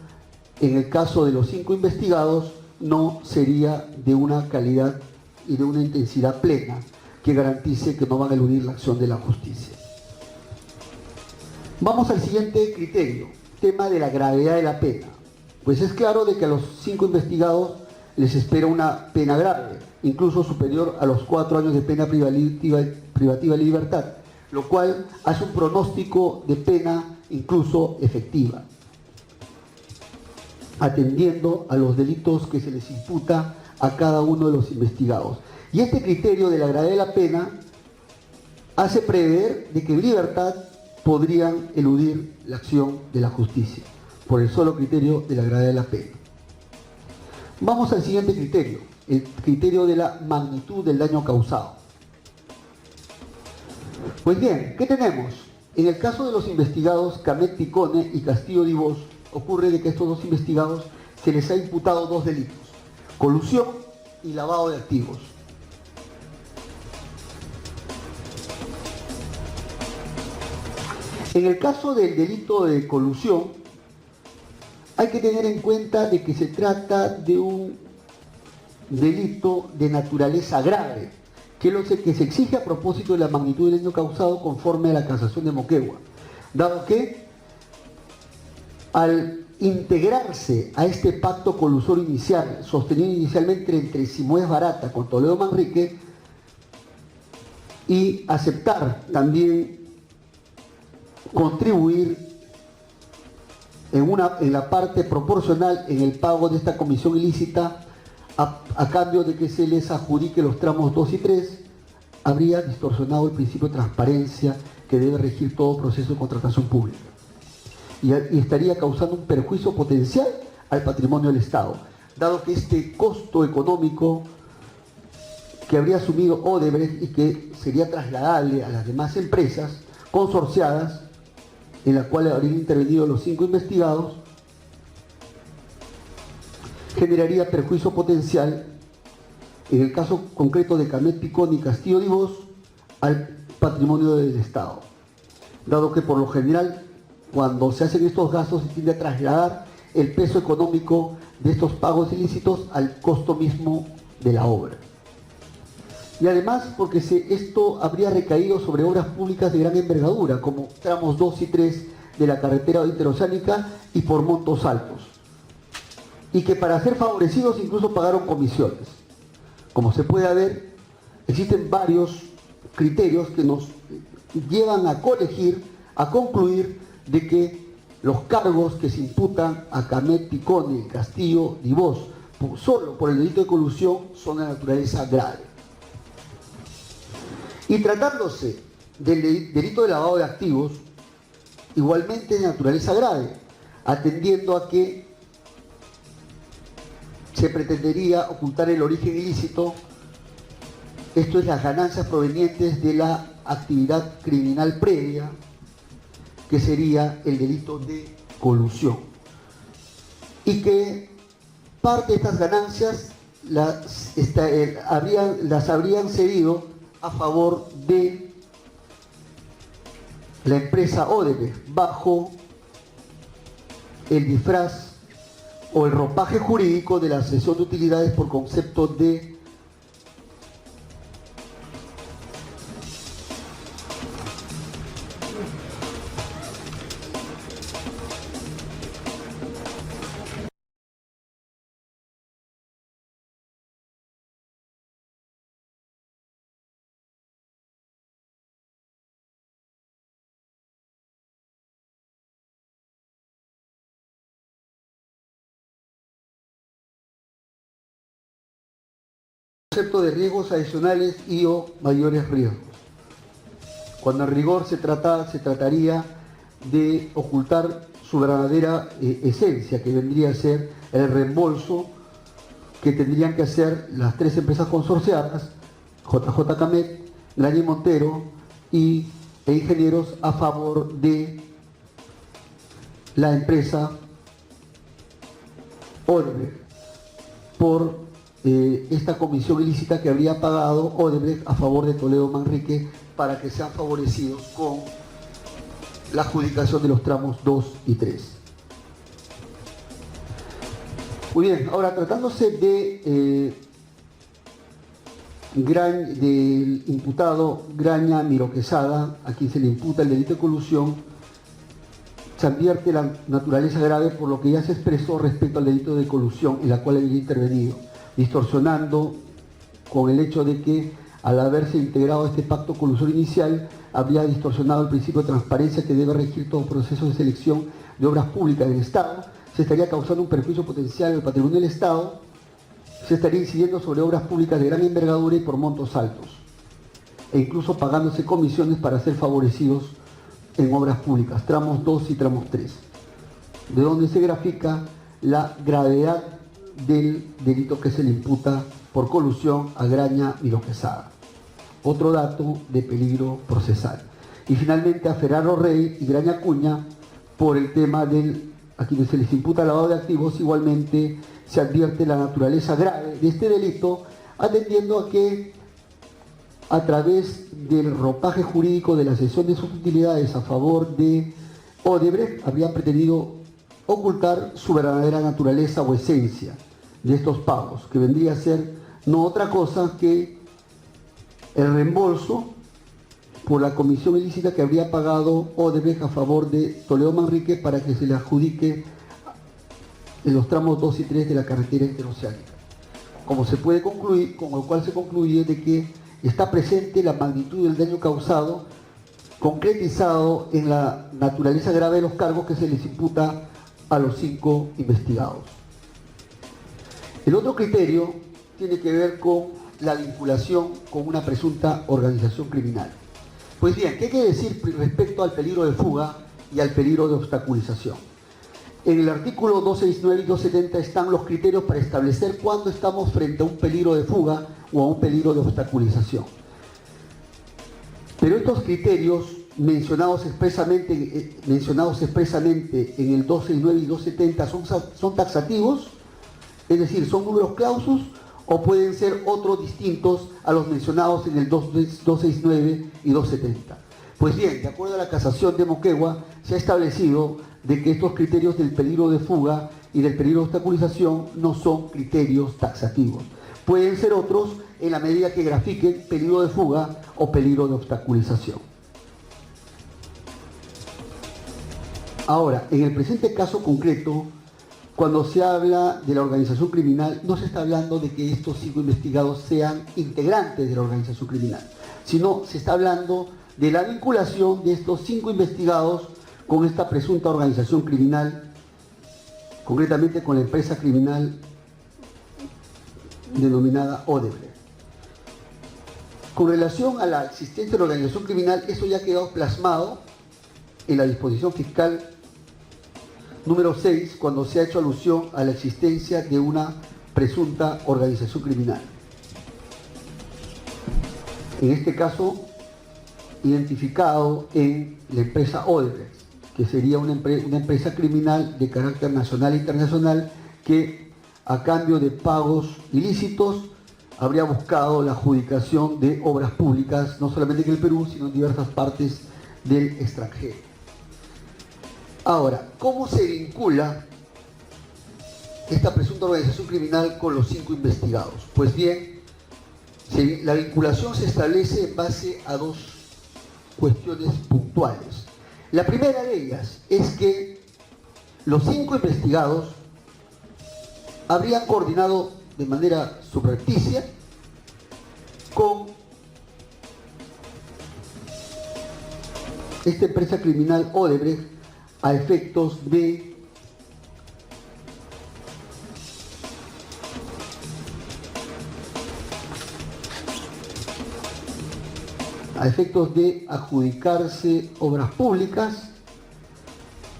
en el caso de los 5 investigados, no sería de una calidad y de una intensidad plena que garantice que no van a eludir la acción de la justicia. Vamos al siguiente criterio, tema de la gravedad de la pena. Pues es claro de que a los 5 investigados les espera una pena grave, incluso superior a los 4 años de pena privativa de libertad, lo cual hace un pronóstico de pena incluso efectiva, atendiendo a los delitos que se les imputa a cada uno de los investigados. Y este criterio de la gravedad de la pena hace prever de que en libertad podrían eludir la acción de la justicia, por el solo criterio de la gravedad de la pena. Vamos al siguiente criterio, el criterio de la magnitud del daño causado. Pues bien, ¿qué tenemos? En el caso de los investigados Camet Picone y Castillo Divos, ocurre de que a estos 2 investigados se les ha imputado 2 delitos, colusión y lavado de activos. En el caso del delito de colusión, hay que tener en cuenta de que se trata de un delito de naturaleza grave, que es lo que se exige a propósito de la magnitud del daño causado conforme a la casación de Moquegua, dado que al integrarse a este pacto colusorio inicial, sostenido inicialmente entre Simoes Barata con Toledo Manrique, y aceptar también contribuir en la parte proporcional en el pago de esta comisión ilícita a cambio de que se les adjudique los tramos 2 y 3, habría distorsionado el principio de transparencia que debe regir todo proceso de contratación pública y estaría causando un perjuicio potencial al patrimonio del Estado, dado que este costo económico que habría asumido Odebrecht y que sería trasladable a las demás empresas consorciadas, en la cual habrían intervenido los 5 investigados, generaría perjuicio potencial, en el caso concreto de Camet, Picón y Castillo Divos, al patrimonio del Estado, dado que por lo general cuando se hacen estos gastos se tiende a trasladar el peso económico de estos pagos ilícitos al costo mismo de la obra. Y además porque esto habría recaído sobre obras públicas de gran envergadura, como tramos 2 y 3 de la carretera interoceánica y por montos altos. Y que para ser favorecidos incluso pagaron comisiones. Como se puede ver, existen varios criterios que nos llevan a colegir, a concluir de que los cargos que se imputan a Camet, Picón y Castillo Divos solo por el delito de colusión son de naturaleza grave. Y tratándose del delito de lavado de activos, igualmente de naturaleza grave, atendiendo a que se pretendería ocultar el origen ilícito, esto es las ganancias provenientes de la actividad criminal previa, que sería el delito de colusión. Y que parte de estas ganancias las habrían cedido a favor de la empresa Odebrecht bajo el disfraz o el ropaje jurídico de la cesión de utilidades por concepto de concepto de riesgos adicionales y o mayores riesgos. Cuando en rigor se trataría de ocultar su verdadera esencia, que vendría a ser el reembolso que tendrían que hacer las 3 empresas consorciadas, JJ Camet, Lani Montero e ingenieros a favor de la empresa Odebrecht por esta comisión ilícita que habría pagado Odebrecht a favor de Toledo Manrique para que sean favorecidos con la adjudicación de los tramos 2 y 3. Muy bien, ahora tratándose del imputado Graña Miro Quesada, a quien se le imputa el delito de colusión, se advierte la naturaleza grave por lo que ya se expresó respecto al delito de colusión en la cual había intervenido, distorsionando con el hecho de que al haberse integrado este pacto colusor inicial habría distorsionado el principio de transparencia que debe regir todo proceso de selección de obras públicas del Estado, se estaría causando un perjuicio potencial al patrimonio del Estado, se estaría incidiendo sobre obras públicas de gran envergadura y por montos altos, e incluso pagándose comisiones para ser favorecidos en obras públicas, tramos 2 y tramos 3, de donde se grafica la gravedad del delito que se le imputa por colusión a Graña Miro Quesada. Otro dato de peligro procesal. Y finalmente a Ferraro Rey y Graña Acuña por el tema a quienes se les imputa lavado de activos, igualmente se advierte la naturaleza grave de este delito, atendiendo a que a través del ropaje jurídico de la cesión de sus utilidades a favor de Odebrecht habrían pretendido ocultar su verdadera naturaleza o esencia de estos pagos, que vendría a ser no otra cosa que el reembolso por la comisión ilícita que habría pagado Odebrecht a favor de Toledo Manrique para que se le adjudique en los tramos 2 y 3 de la carretera interoceánica. Como se puede concluir, con lo cual se concluye de que está presente la magnitud del daño causado, concretizado en la naturaleza grave de los cargos que se les imputa a los 5 investigados. El otro criterio tiene que ver con la vinculación con una presunta organización criminal. Pues bien, ¿qué quiere decir respecto al peligro de fuga y al peligro de obstaculización? En el artículo 269 y 270 están los criterios para establecer cuándo estamos frente a un peligro de fuga o a un peligro de obstaculización. Pero estos criterios mencionados expresamente en el 269 y 270 son taxativos, es decir, son números clausus, o pueden ser otros distintos a los mencionados en el 269 y 270. Pues bien, de acuerdo a la casación de Moquegua, se ha establecido de que estos criterios del peligro de fuga y del peligro de obstaculización no son criterios taxativos. Pueden ser otros en la medida que grafiquen peligro de fuga o peligro de obstaculización. Ahora, en el presente caso concreto, cuando se habla de la organización criminal, no se está hablando de que estos 5 investigados sean integrantes de la organización criminal, sino se está hablando de la vinculación de estos 5 investigados con esta presunta organización criminal, concretamente con la empresa criminal denominada Odebrecht. Con relación a la existencia de la organización criminal, eso ya ha quedado plasmado en la disposición fiscal número 6, cuando se ha hecho alusión a la existencia de una presunta organización criminal. En este caso, identificado en la empresa Odebrecht, que sería una empresa criminal de carácter nacional e internacional que, a cambio de pagos ilícitos, habría buscado la adjudicación de obras públicas, no solamente en el Perú, sino en diversas partes del extranjero. Ahora, ¿cómo se vincula esta presunta organización criminal con los 5 investigados? Pues bien, la vinculación se establece en base a 2 cuestiones puntuales. La primera de ellas es que los 5 investigados habrían coordinado de manera subrepticia con esta empresa criminal Odebrecht a efectos de adjudicarse obras públicas,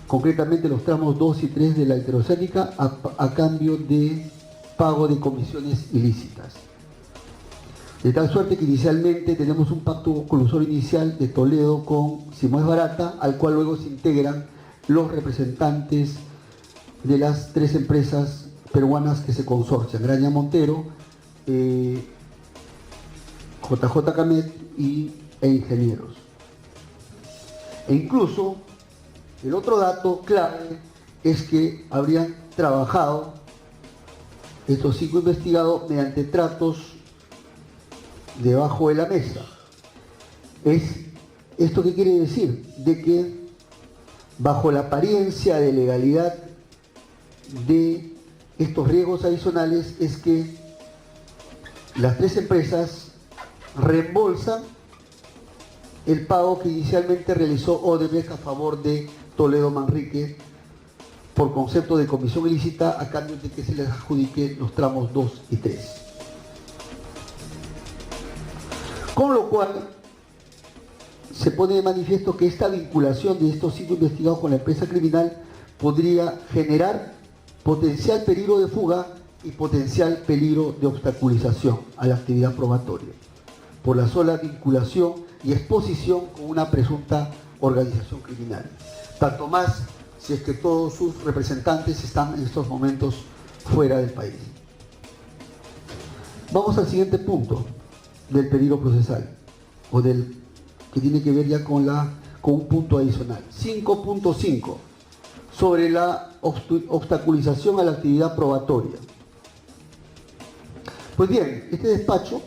concretamente los tramos 2 y 3 de la interoceánica, a cambio de pago de comisiones ilícitas. De tal suerte que inicialmente tenemos un pacto colusorio inicial de Toledo con Simón Barata, al cual luego se integran los representantes de las 3 empresas peruanas que se consorcian: Graña Montero, JJ Camet e Ingenieros. E incluso, el otro dato clave es que habrían trabajado estos 5 investigados mediante tratos debajo de la mesa. ¿Esto qué quiere decir? De que bajo la apariencia de legalidad de estos riesgos adicionales es que las 3 empresas reembolsan el pago que inicialmente realizó Odebrecht a favor de Toledo Manrique por concepto de comisión ilícita a cambio de que se les adjudique los tramos 2 y 3. Con lo cual se pone de manifiesto que esta vinculación de estos 5 investigados con la empresa criminal podría generar potencial peligro de fuga y potencial peligro de obstaculización a la actividad probatoria, por la sola vinculación y exposición con una presunta organización criminal. Tanto más si es que todos sus representantes están en estos momentos fuera del país. Vamos al siguiente punto del peligro procesal, o del que tiene que ver ya con un punto adicional. 5.5, sobre la obstaculización a la actividad probatoria. Pues bien, este despacho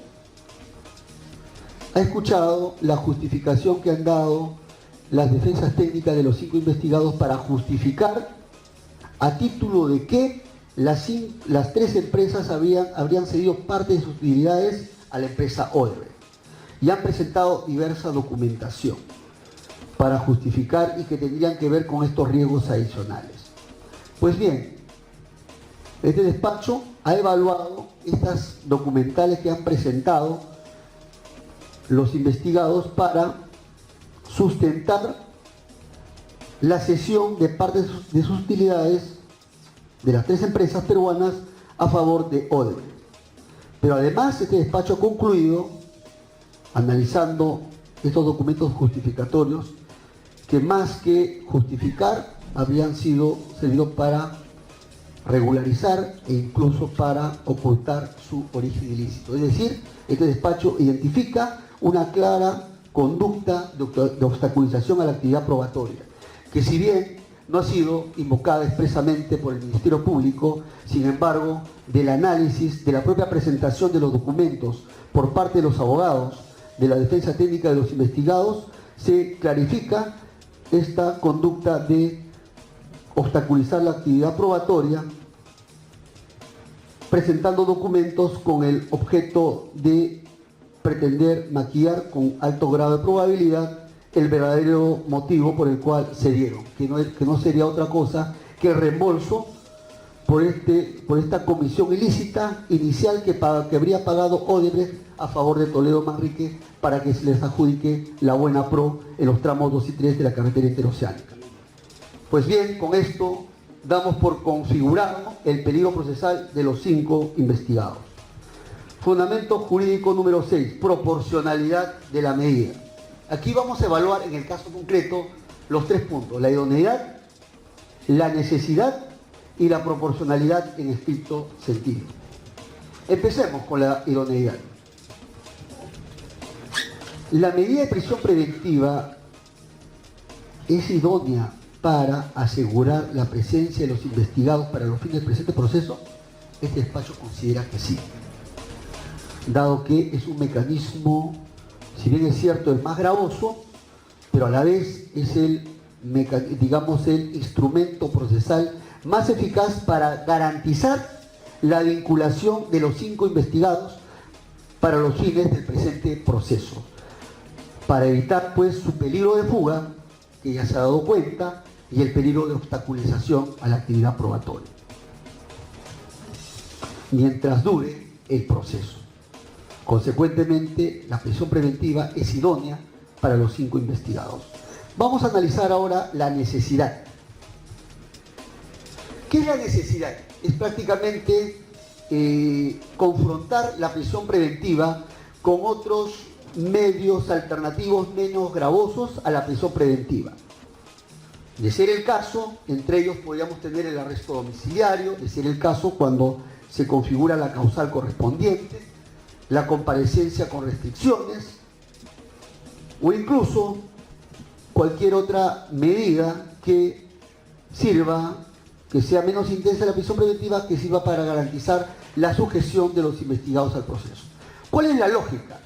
ha escuchado la justificación que han dado las defensas técnicas de los 5 investigados para justificar a título de que las 3 empresas habrían cedido parte de sus utilidades a la empresa Odebrecht. y han presentado diversa documentación para justificar y que tendrían que ver con estos riesgos adicionales. Pues bien, este despacho ha evaluado estas documentales que han presentado los investigados para sustentar la cesión de parte de sus utilidades de las 3 empresas peruanas a favor de Odebrecht. Pero además este despacho ha concluido, analizando estos documentos justificatorios, que más que justificar habían servido para regularizar e incluso para ocultar su origen ilícito. Es decir, este despacho identifica una clara conducta de obstaculización a la actividad probatoria, que si bien no ha sido invocada expresamente por el Ministerio Público, sin embargo, del análisis, de la propia presentación de los documentos por parte de los abogados, de la defensa técnica de los investigados, se clarifica esta conducta de obstaculizar la actividad probatoria, presentando documentos con el objeto de pretender maquillar con alto grado de probabilidad el verdadero motivo por el cual se dieron, que no sería otra cosa que el reembolso por esta comisión ilícita inicial que habría pagado Odebrecht a favor de Toledo Manrique para que se les adjudique la buena pro en los tramos 2 y 3 de la carretera interoceánica. Pues bien, con esto damos por configurado el peligro procesal de los 5 investigados. Fundamento jurídico número 6, proporcionalidad de la medida. Aquí vamos a evaluar en el caso concreto los 3 puntos: la idoneidad, la necesidad y la proporcionalidad en estricto sentido. Empecemos con la idoneidad. La medida de prisión preventiva es idónea para asegurar la presencia de los investigados para los fines del presente proceso. Este despacho considera que sí, dado que es un mecanismo, si bien es cierto, el más gravoso, pero a la vez es el instrumento procesal más eficaz para garantizar la vinculación de los 5 investigados para los fines del presente proceso, para evitar pues su peligro de fuga, que ya se ha dado cuenta, y el peligro de obstaculización a la actividad probatoria, mientras dure el proceso. Consecuentemente, la prisión preventiva es idónea para los 5 investigados. Vamos a analizar ahora la necesidad. ¿Qué es la necesidad? Es prácticamente confrontar la prisión preventiva con otros medios alternativos menos gravosos a la prisión preventiva. De ser el caso, entre ellos podríamos tener el arresto domiciliario, de ser el caso cuando se configura la causal correspondiente, la comparecencia con restricciones, o incluso cualquier otra medida que sirva, que sea menos intensa la prisión preventiva, que sirva para garantizar la sujeción de los investigados al proceso. ¿Cuál es la lógica?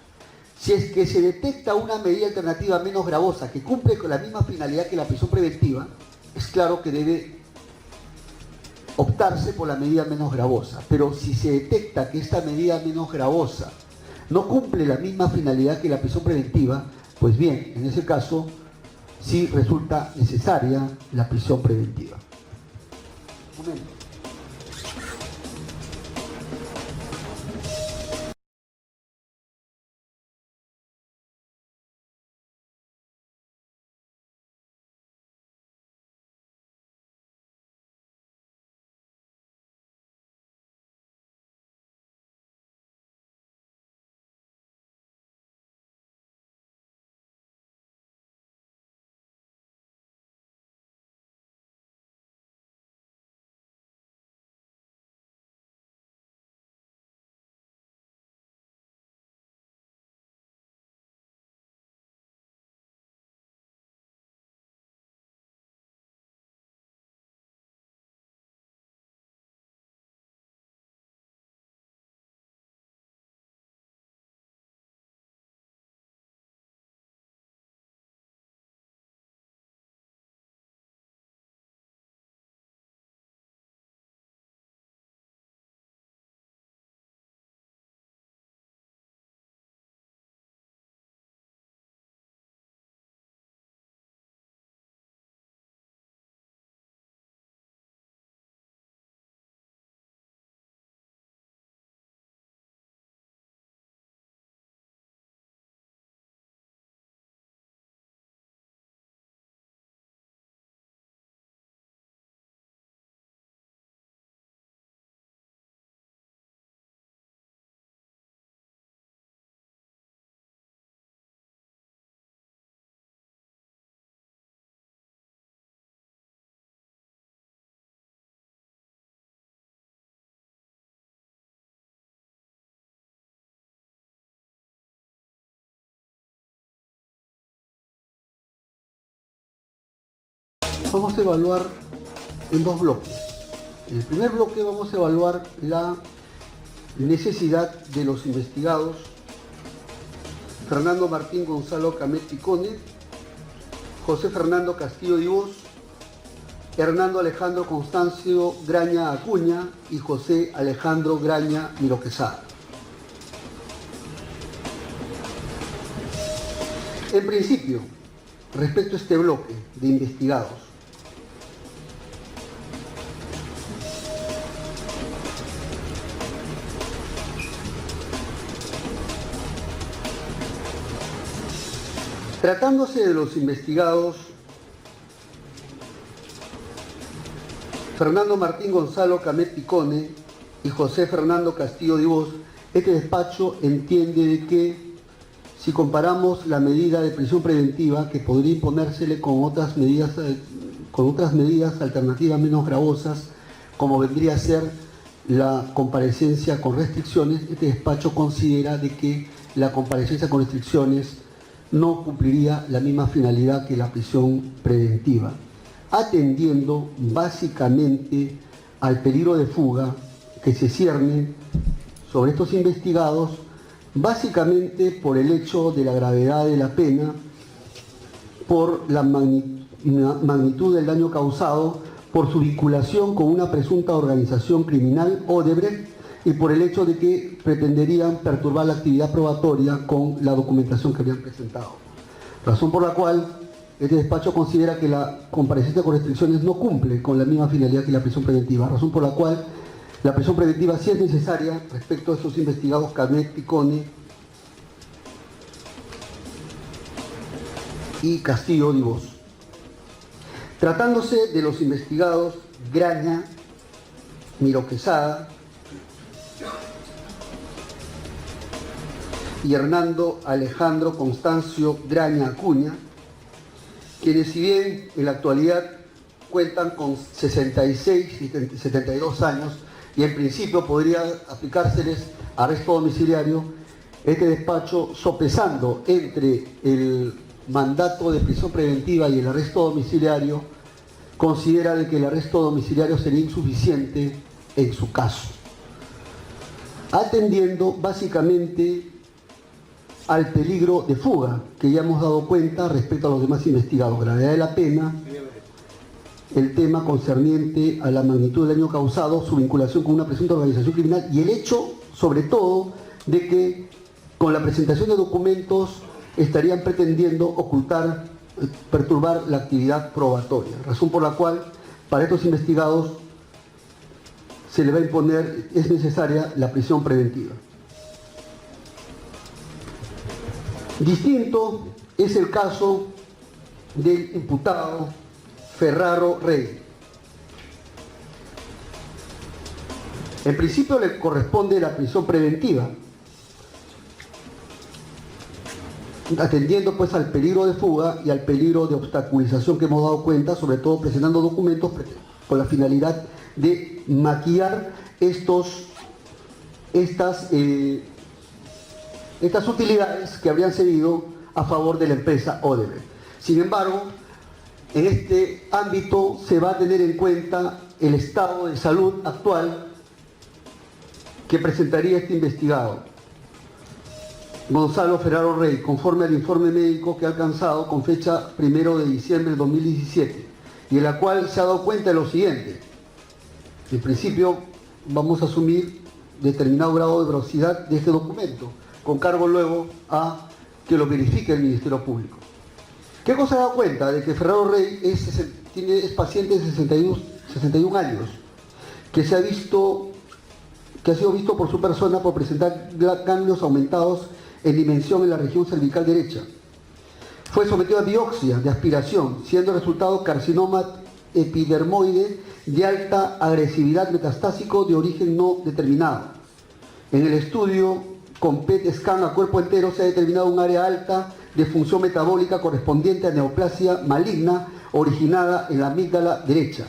Si es que se detecta una medida alternativa menos gravosa que cumple con la misma finalidad que la prisión preventiva, es claro que debe optarse por la medida menos gravosa. Pero si se detecta que esta medida menos gravosa no cumple la misma finalidad que la prisión preventiva, pues bien, en ese caso sí resulta necesaria la prisión preventiva. Un momento. vamos a evaluar en dos bloques. En el primer bloque vamos a evaluar la necesidad de los investigados Fernando Martín Gonzalo Camet Picone, José Fernando Castillo Divos, Hernando Alejandro Constancio Graña Acuña y José Alejandro Graña Miroquesada. En principio, respecto a este bloque de investigados, tratándose de los investigados Fernando Martín Gonzalo Camet Picone y José Fernando Castillo Divos, este despacho entiende de que si comparamos la medida de prisión preventiva que podría imponérsele con otras medidas alternativas menos gravosas, como vendría a ser la comparecencia con restricciones, este despacho considera de que la comparecencia con restricciones no cumpliría la misma finalidad que la prisión preventiva, atendiendo básicamente al peligro de fuga que se cierne sobre estos investigados, básicamente por el hecho de la gravedad de la pena, por la magnitud del daño causado, por su vinculación con una presunta organización criminal, Odebrecht, y por el hecho de que pretenderían perturbar la actividad probatoria con la documentación que habían presentado. Razón por la cual este despacho considera que la comparecencia con restricciones no cumple con la misma finalidad que la prisión preventiva, razón por la cual la prisión preventiva sí es necesaria respecto a estos investigados Camet, Picone y Castillo Divos. Tratándose de los investigados Graña, Miroquesada y Hernando Alejandro Constancio Graña Acuña, quienes si bien en la actualidad cuentan con 66 y 72 años y en principio podría aplicárseles arresto domiciliario, este despacho, sopesando entre el mandato de prisión preventiva y el arresto domiciliario, considera de que el arresto domiciliario sería insuficiente en su caso, atendiendo básicamente al peligro de fuga que ya hemos dado cuenta respecto a los demás investigados, gravedad de la pena, el tema concerniente a la magnitud del daño causado, su vinculación con una presunta organización criminal y el hecho, sobre todo, de que con la presentación de documentos estarían pretendiendo ocultar, perturbar la actividad probatoria, razón por la cual para estos investigados se le va a imponer, es necesaria la prisión preventiva. Distinto es el caso del imputado Ferraro Rey. En principio le corresponde la prisión preventiva, atendiendo pues al peligro de fuga y al peligro de obstaculización que hemos dado cuenta, sobre todo presentando documentos con la finalidad de maquillar estas utilidades que habrían cedido a favor de la empresa Odebrecht. Sin embargo, en este ámbito se va a tener en cuenta el estado de salud actual que presentaría este investigado, Gonzalo Ferraro Rey, conforme al informe médico que ha alcanzado con fecha 1 de diciembre de 2017, y en la cual se ha dado cuenta de lo siguiente. En principio, vamos a asumir determinado grado de veracidad de este documento, con cargo luego a que lo verifique el Ministerio Público. ¿Qué cosa se da cuenta? De que Ferraro Rey es paciente de 61 años, que ha sido visto por su persona por presentar ganglios aumentados en dimensión en la región cervical derecha. Fue sometido a biopsia de aspiración, siendo el resultado carcinoma epidermoide de alta agresividad metastásico de origen no determinado. En el estudio con PET scan a cuerpo entero se ha determinado un área alta de función metabólica correspondiente a neoplasia maligna originada en la amígdala derecha.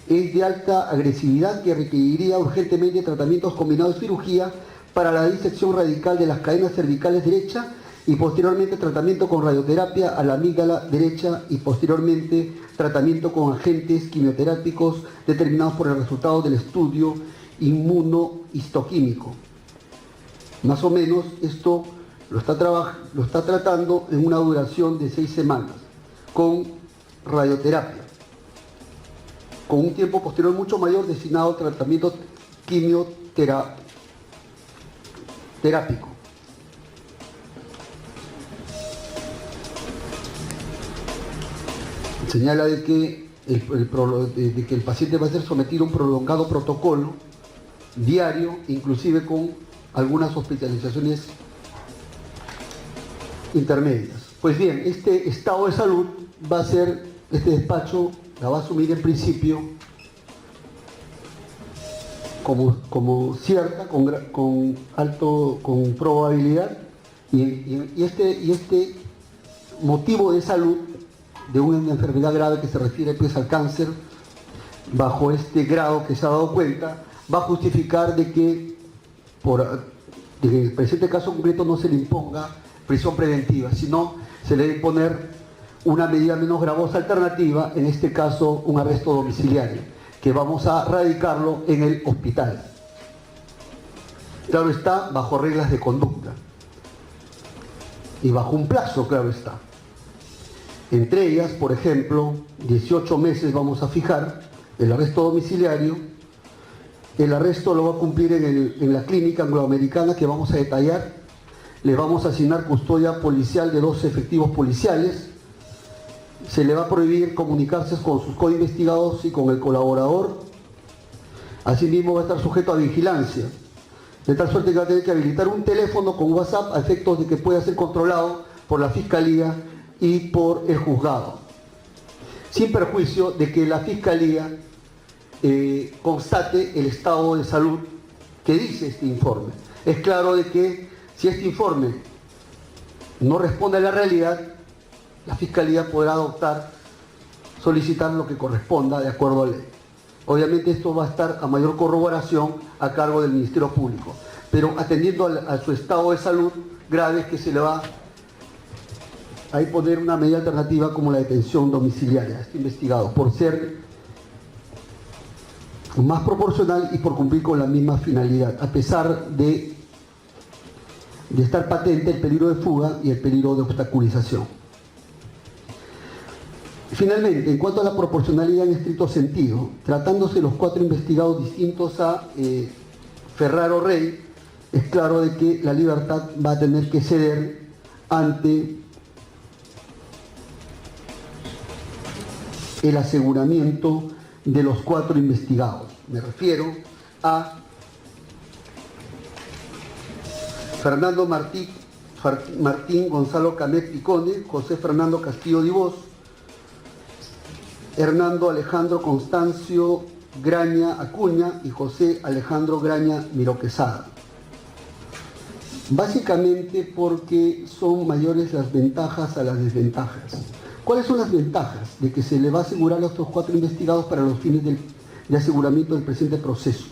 Es de alta agresividad que requeriría urgentemente tratamientos combinados de cirugía para la disección radical de las cadenas cervicales derecha y posteriormente tratamiento con radioterapia a la amígdala derecha y posteriormente tratamiento con agentes quimioterápicos determinados por el resultado del estudio inmunohistoquímico. Más o menos esto lo está tratando en una duración de 6 semanas con radioterapia, con un tiempo posterior mucho mayor destinado al tratamiento quimioterápico. Señala de que el paciente va a ser sometido a un prolongado protocolo diario, inclusive con algunas hospitalizaciones intermedias. Pues bien, este estado de salud va a ser, este despacho la va a asumir en principio como cierta, con probabilidad, y este motivo de salud de una enfermedad grave que se refiere pues al cáncer, bajo este grado que se ha dado cuenta, va a justificar de que en el presente caso concreto no se le imponga prisión preventiva, sino se le debe imponer una medida menos gravosa alternativa, en este caso un arresto domiciliario, que vamos a radicarlo en el hospital. Claro está, bajo reglas de conducta y bajo un plazo, claro está. Entre ellas, por ejemplo, 18 meses vamos a fijar el arresto domiciliario. El arresto lo va a cumplir en la clínica angloamericana que vamos a detallar. Le vamos a asignar custodia policial de 2 efectivos policiales. Se le va a prohibir comunicarse con sus coinvestigados y con el colaborador. Asimismo va a estar sujeto a vigilancia, de tal suerte que va a tener que habilitar un teléfono con WhatsApp a efectos de que pueda ser controlado por la Fiscalía y por el juzgado, sin perjuicio de que la Fiscalía constate el estado de salud que dice este informe. Es claro de que si este informe no responde a la realidad, la Fiscalía podrá solicitar lo que corresponda de acuerdo a ley. Obviamente esto va a estar a mayor corroboración a cargo del Ministerio Público, pero atendiendo a su estado de salud grave, es que se le va a imponer una medida alternativa como la detención domiciliaria a este investigado, por ser más proporcional y por cumplir con la misma finalidad, a pesar de estar patente el peligro de fuga y el peligro de obstaculización. Finalmente, en cuanto a la proporcionalidad en estricto sentido, tratándose de los 4 investigados distintos a Ferraro Rey, es claro de que la libertad va a tener que ceder ante el aseguramiento de los 4 investigados. Me refiero a Fernando Martín Gonzalo Camet Picone, José Fernando Castillo Dibós, Hernando Alejandro Constancio Graña Acuña y José Alejandro Graña Miroquesada. Básicamente porque son mayores las ventajas a las desventajas. ¿Cuáles son las ventajas de que se le va a asegurar a estos 4 investigados para los fines de aseguramiento del presente proceso?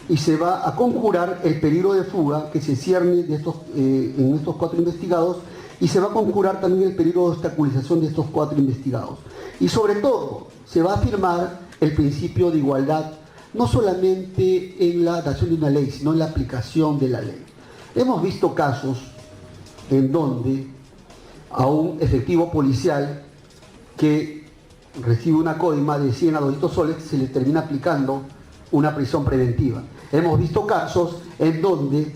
Y se va a conjurar el peligro de fuga que se cierne en estos 4 investigados, y se va a conjurar también el peligro de obstaculización de estos 4 investigados. Y sobre todo, se va a afirmar el principio de igualdad, no solamente en la dación de una ley, sino en la aplicación de la ley. Hemos visto casos en donde a un efectivo policial que recibe una coima de 100 a 200 soles se le termina aplicando una prisión preventiva. Hemos visto casos en donde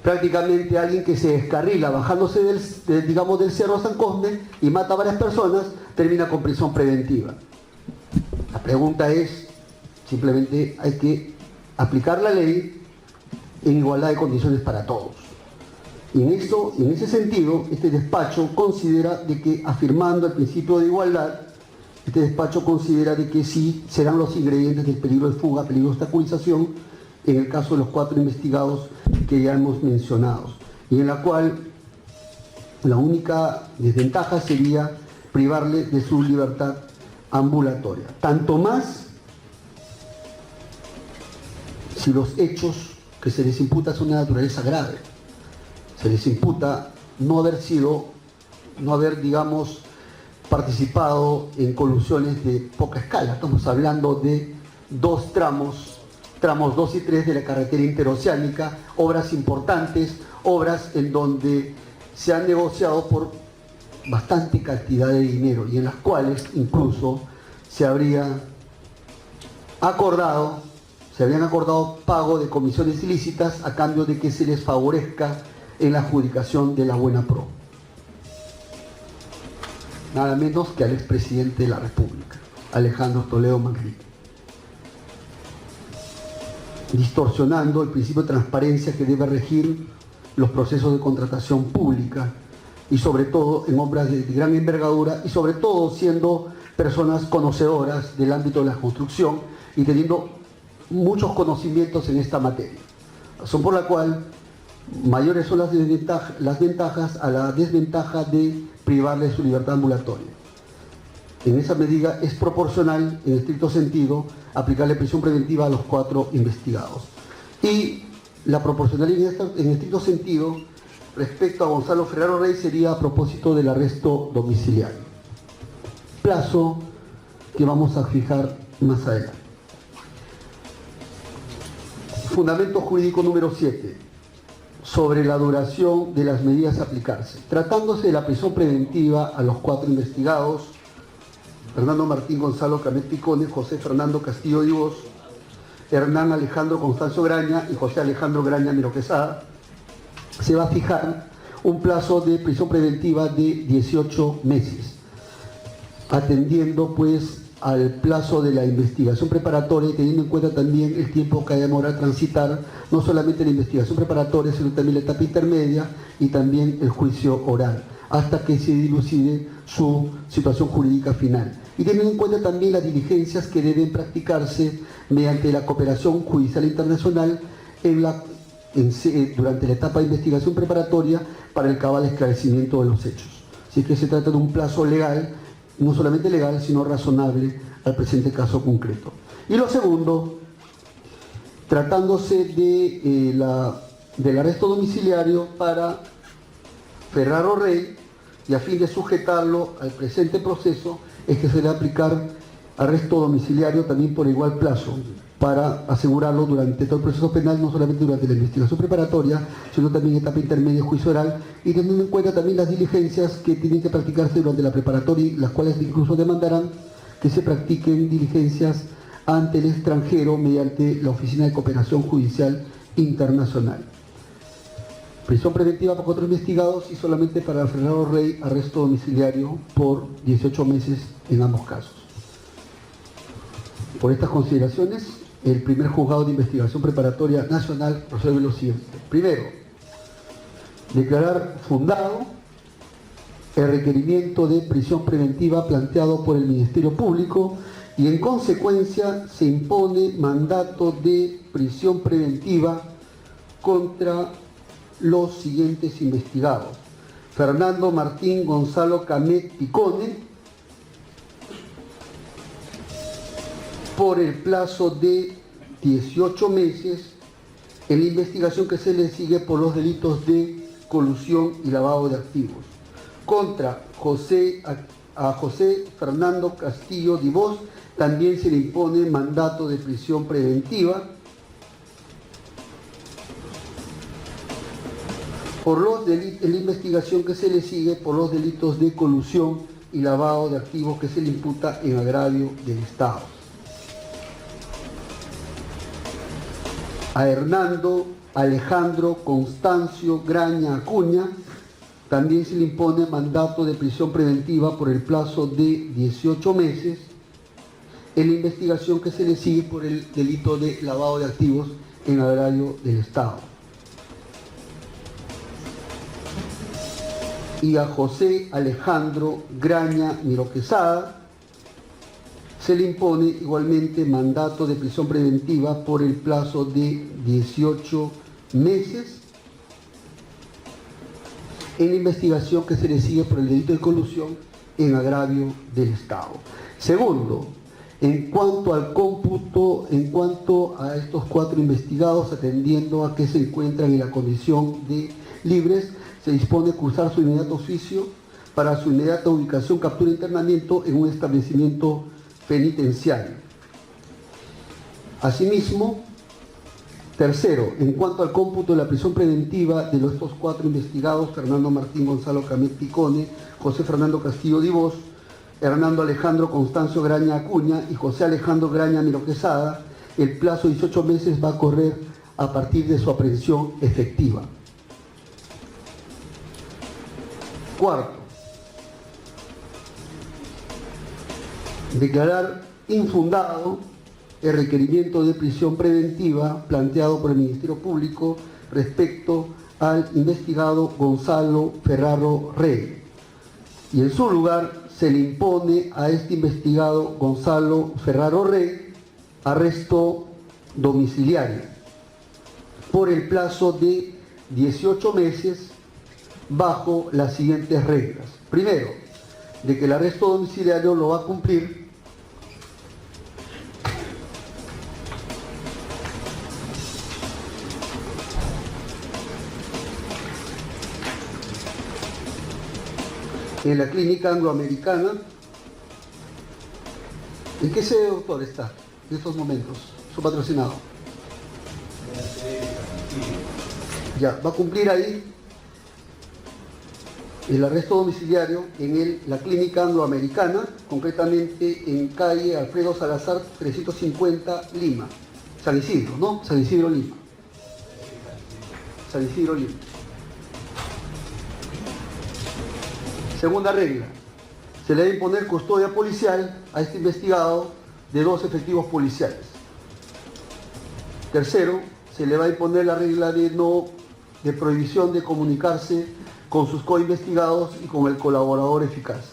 prácticamente alguien que se descarrila bajándose del Cerro San Cosme y mata a varias personas, termina con prisión preventiva. La pregunta es, simplemente hay que aplicar la ley en igualdad de condiciones para todos. Y en ese sentido, este despacho considera de que, afirmando el principio de igualdad, este despacho considera de que sí serán los ingredientes del peligro de fuga, peligro de obstaculización, en el caso de los 4 investigados que ya hemos mencionado, y en la cual la única desventaja sería privarle de su libertad ambulatoria. Tanto más si los hechos que se les imputa son de naturaleza grave. Se les imputa no haber, digamos, participado en colusiones de poca escala. Estamos hablando de dos tramos 2 y 3 de la carretera interoceánica, obras importantes, obras en donde se han negociado por bastante cantidad de dinero y en las cuales incluso se habían acordado pago de comisiones ilícitas a cambio de que se les favorezca en la adjudicación de la buena pro. Nada menos que al expresidente de la República, Alejandro Toledo Manrique, distorsionando el principio de transparencia que debe regir los procesos de contratación pública y sobre todo en obras de gran envergadura y sobre todo siendo personas conocedoras del ámbito de la construcción y teniendo muchos conocimientos en esta materia, razón por la cual mayores son las ventajas a la desventaja de privarle su libertad ambulatoria. En esa medida es proporcional, en estricto sentido, aplicarle prisión preventiva a los 4 investigados. Y la proporcionalidad en estricto sentido respecto a Gonzalo Ferraro Rey sería a propósito del arresto domiciliario, plazo que vamos a fijar más adelante. Fundamento jurídico número 7, sobre la duración de las medidas a aplicarse. Tratándose de la prisión preventiva a los 4 investigados, Fernando Martín Gonzalo Camet Picone, José Fernando Castillo Divos, Hernán Alejandro Constancio Graña y José Alejandro Graña Miro Quesada, se va a fijar un plazo de prisión preventiva de 18 meses, atendiendo pues al plazo de la investigación preparatoria y teniendo en cuenta también el tiempo que demora transitar no solamente la investigación preparatoria, sino también la etapa intermedia y también el juicio oral, hasta que se dilucide su situación jurídica final. Y teniendo en cuenta también las diligencias que deben practicarse mediante la cooperación judicial internacional durante la etapa de investigación preparatoria para el cabal esclarecimiento de los hechos. Así que se trata de un plazo legal, no solamente legal, sino razonable al presente caso concreto. Y lo segundo, tratándose del arresto domiciliario para Ferraro Rey, y a fin de sujetarlo al presente proceso, es que se debe aplicar arresto domiciliario también por igual plazo, para asegurarlo durante todo el proceso penal, no solamente durante la investigación preparatoria, sino también en etapa intermedia y juicio oral, y teniendo en cuenta también las diligencias que tienen que practicarse durante la preparatoria, las cuales incluso demandarán que se practiquen diligencias ante el extranjero mediante la Oficina de Cooperación Judicial Internacional. Prisión preventiva para 4 investigados y solamente para Ferraro Rey arresto domiciliario por 18 meses en ambos casos. Por estas consideraciones, el primer juzgado de investigación preparatoria nacional resuelve lo siguiente. Primero, declarar fundado el requerimiento de prisión preventiva planteado por el Ministerio Público y en consecuencia se impone mandato de prisión preventiva contra los siguientes investigados: Fernando Martín Gonzalo Camet Picone, por el plazo de 18 meses en la investigación que se le sigue por los delitos de colusión y lavado de activos. Contra José Fernando Castillo Divos también se le impone mandato de prisión preventiva por en la investigación que se le sigue por los delitos de colusión y lavado de activos que se le imputa en agravio del Estado. A Hernando Alejandro Constancio Graña Acuña también se le impone mandato de prisión preventiva por el plazo de 18 meses en la investigación que se le sigue por el delito de lavado de activos en agravio del Estado. Y a José Alejandro Graña Miro Quesada se le impone igualmente mandato de prisión preventiva por el plazo de 18 meses en la investigación que se le sigue por el delito de colusión en agravio del Estado. Segundo, en cuanto al cómputo, en cuanto a estos 4 investigados, atendiendo a que se encuentran en la condición de libres, se dispone cursar su inmediato oficio para su inmediata ubicación, captura e internamiento en un establecimiento penitenciario. Asimismo, tercero, en cuanto al cómputo de la prisión preventiva de estos 4 investigados, Fernando Martín Gonzalo Camet Picone, José Fernando Castillo Divos, Hernando Alejandro Constancio Graña Acuña y José Alejandro Graña Miro Quesada, el plazo de 18 meses va a correr a partir de su aprehensión efectiva. Cuarto, declarar infundado el requerimiento de prisión preventiva planteado por el Ministerio Público respecto al investigado Gonzalo Ferraro Rey. Y en su lugar se le impone a este investigado Gonzalo Ferraro Rey arresto domiciliario por el plazo de 18 meses bajo las siguientes reglas. Primero, de que el arresto domiciliario lo va a cumplir en la Clínica Angloamericana. ¿En qué sede, doctor, está en estos momentos su patrocinado? Ya, va a cumplir ahí el arresto domiciliario en la Clínica Angloamericana, concretamente en calle Alfredo Salazar 350, Lima. San Isidro, ¿no? San Isidro, Lima. San Isidro, Lima. Segunda regla, se le debe imponer custodia policial a este investigado de 2 efectivos policiales. Tercero, se le va a imponer la regla de prohibición de comunicarse con sus coinvestigados y con el colaborador eficaz.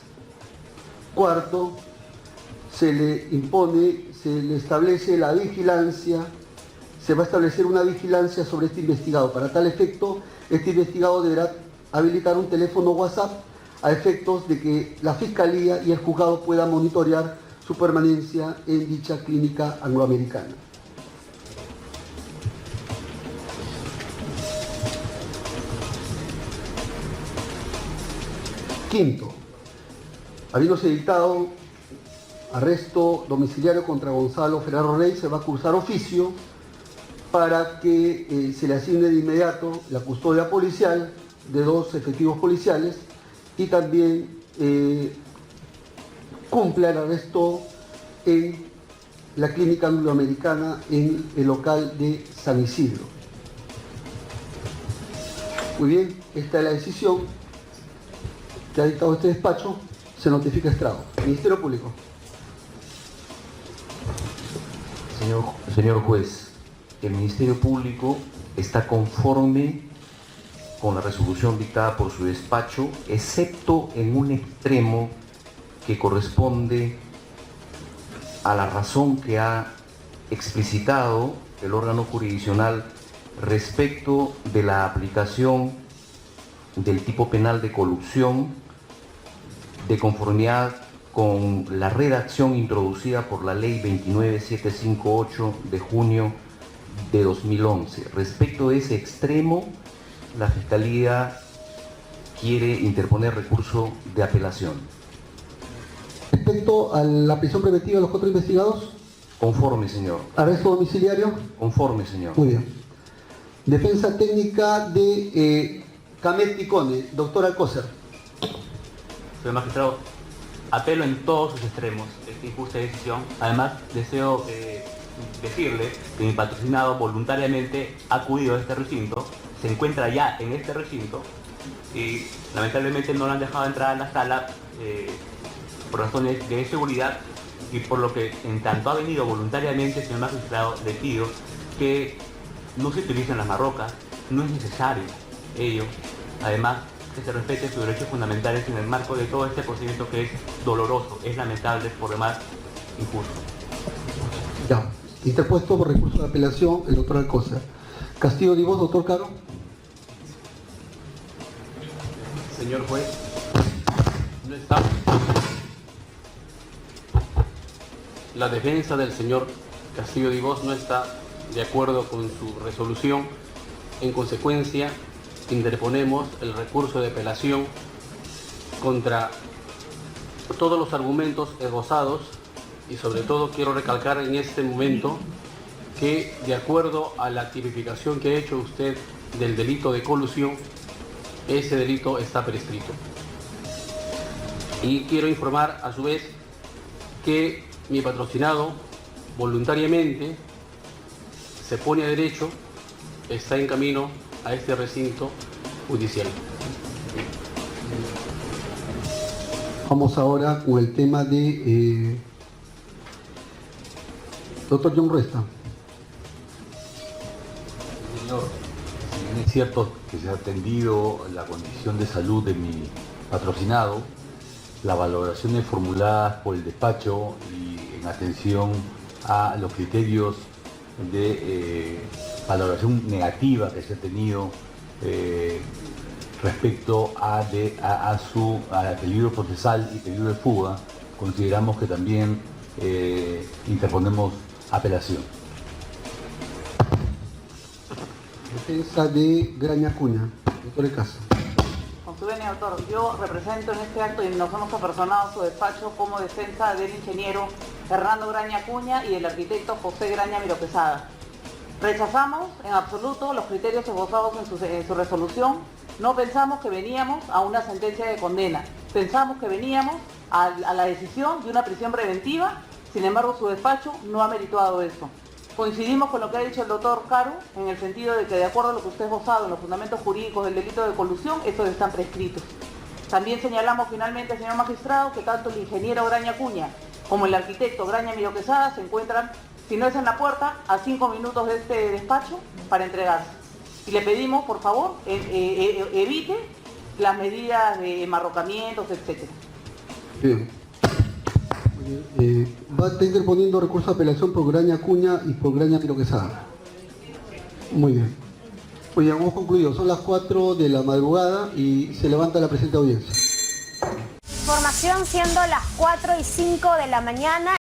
Cuarto, se le establece la vigilancia, se va a establecer una vigilancia sobre este investigado. Para tal efecto, este investigado deberá habilitar un teléfono WhatsApp a efectos de que la Fiscalía y el Juzgado puedan monitorear su permanencia en dicha Clínica Angloamericana. Quinto, habiéndose dictado arresto domiciliario contra Gonzalo Ferraro Rey, se va a cursar oficio para que se le asigne de inmediato la custodia policial de 2 efectivos policiales y también cumpla el arresto en la Clínica Angloamericana en el local de San Isidro. Muy bien, esta es la decisión que ha dictado este despacho, se notifica estrado. Ministerio Público. Señor juez, el Ministerio Público está conforme con la resolución dictada por su despacho, excepto en un extremo que corresponde a la razón que ha explicitado el órgano jurisdiccional respecto de la aplicación del tipo penal de colusión de conformidad con la redacción introducida por la Ley 29758 de junio de 2011. Respecto de ese extremo, la Fiscalía quiere interponer recurso de apelación. Respecto a la prisión preventiva de los 4 investigados. Conforme, señor. Arresto domiciliario. Conforme, señor. Muy bien. Defensa técnica de Camet Picone, doctor Alcócer. Señor magistrado, apelo en todos sus extremos esta injusta decisión. Además, deseo decirle que mi patrocinado voluntariamente ha acudido a este recinto, se encuentra ya en este recinto y lamentablemente no lo han dejado entrar a la sala por razones de seguridad, y por lo que en tanto ha venido voluntariamente, señor magistrado, le pido que no se utilicen las marrocas, no es necesario ello. Además, que se respete sus derechos fundamentales en el marco de todo este procedimiento que es doloroso, es lamentable, por demás injusto. Ya, interpuesto por recurso de apelación el doctor Alcócer. Castillo Divos, doctor Caro. Señor juez, no está. La defensa del señor Castillo Divos no está de acuerdo con su resolución. En consecuencia, interponemos el recurso de apelación contra todos los argumentos esbozados y sobre todo quiero recalcar en este momento que de acuerdo a la tipificación que ha hecho usted del delito de colusión, ese delito está prescrito. Y quiero informar a su vez que mi patrocinado voluntariamente se pone a derecho, está en camino a este recinto judicial. Vamos ahora con el tema de doctor John Ruesta. Señor, si bien es cierto que se ha atendido la condición de salud de mi patrocinado, las valoraciones formuladas por el despacho y en atención a los criterios de valoración negativa que se ha tenido respecto a peligro procesal y peligro de fuga, consideramos que también interponemos apelación. Defensa de Graña Acuña, doctor Ecaso. Con su venia, doctor, yo represento en este acto y nos hemos apersonado a su despacho como defensa del ingeniero Hernando Graña Acuña y del arquitecto José Graña Miroquesada. Rechazamos en absoluto los criterios esbozados en su resolución. No pensamos que veníamos a una sentencia de condena, pensamos que veníamos a la decisión de una prisión preventiva. Sin embargo, su despacho no ha merituado eso. Coincidimos con lo que ha dicho el doctor Caru, en el sentido de que de acuerdo a lo que usted ha esbozado en los fundamentos jurídicos del delito de colusión, estos están prescritos. También señalamos finalmente, señor magistrado, que tanto el ingeniero Graña Acuña como el arquitecto Graña Miroquesada se encuentran, si no es en la puerta, a 5 minutos de este despacho para entregarse. Y le pedimos, por favor, evite las medidas de enmarrocamientos, etc. Bien. Va a estar interponiendo recurso de apelación por Graña Acuña y por Graña Miroquesada. Muy bien. Muy bien, hemos concluido. Son las 4 de la madrugada y se levanta la presente audiencia. Información siendo las 4:05 de la mañana.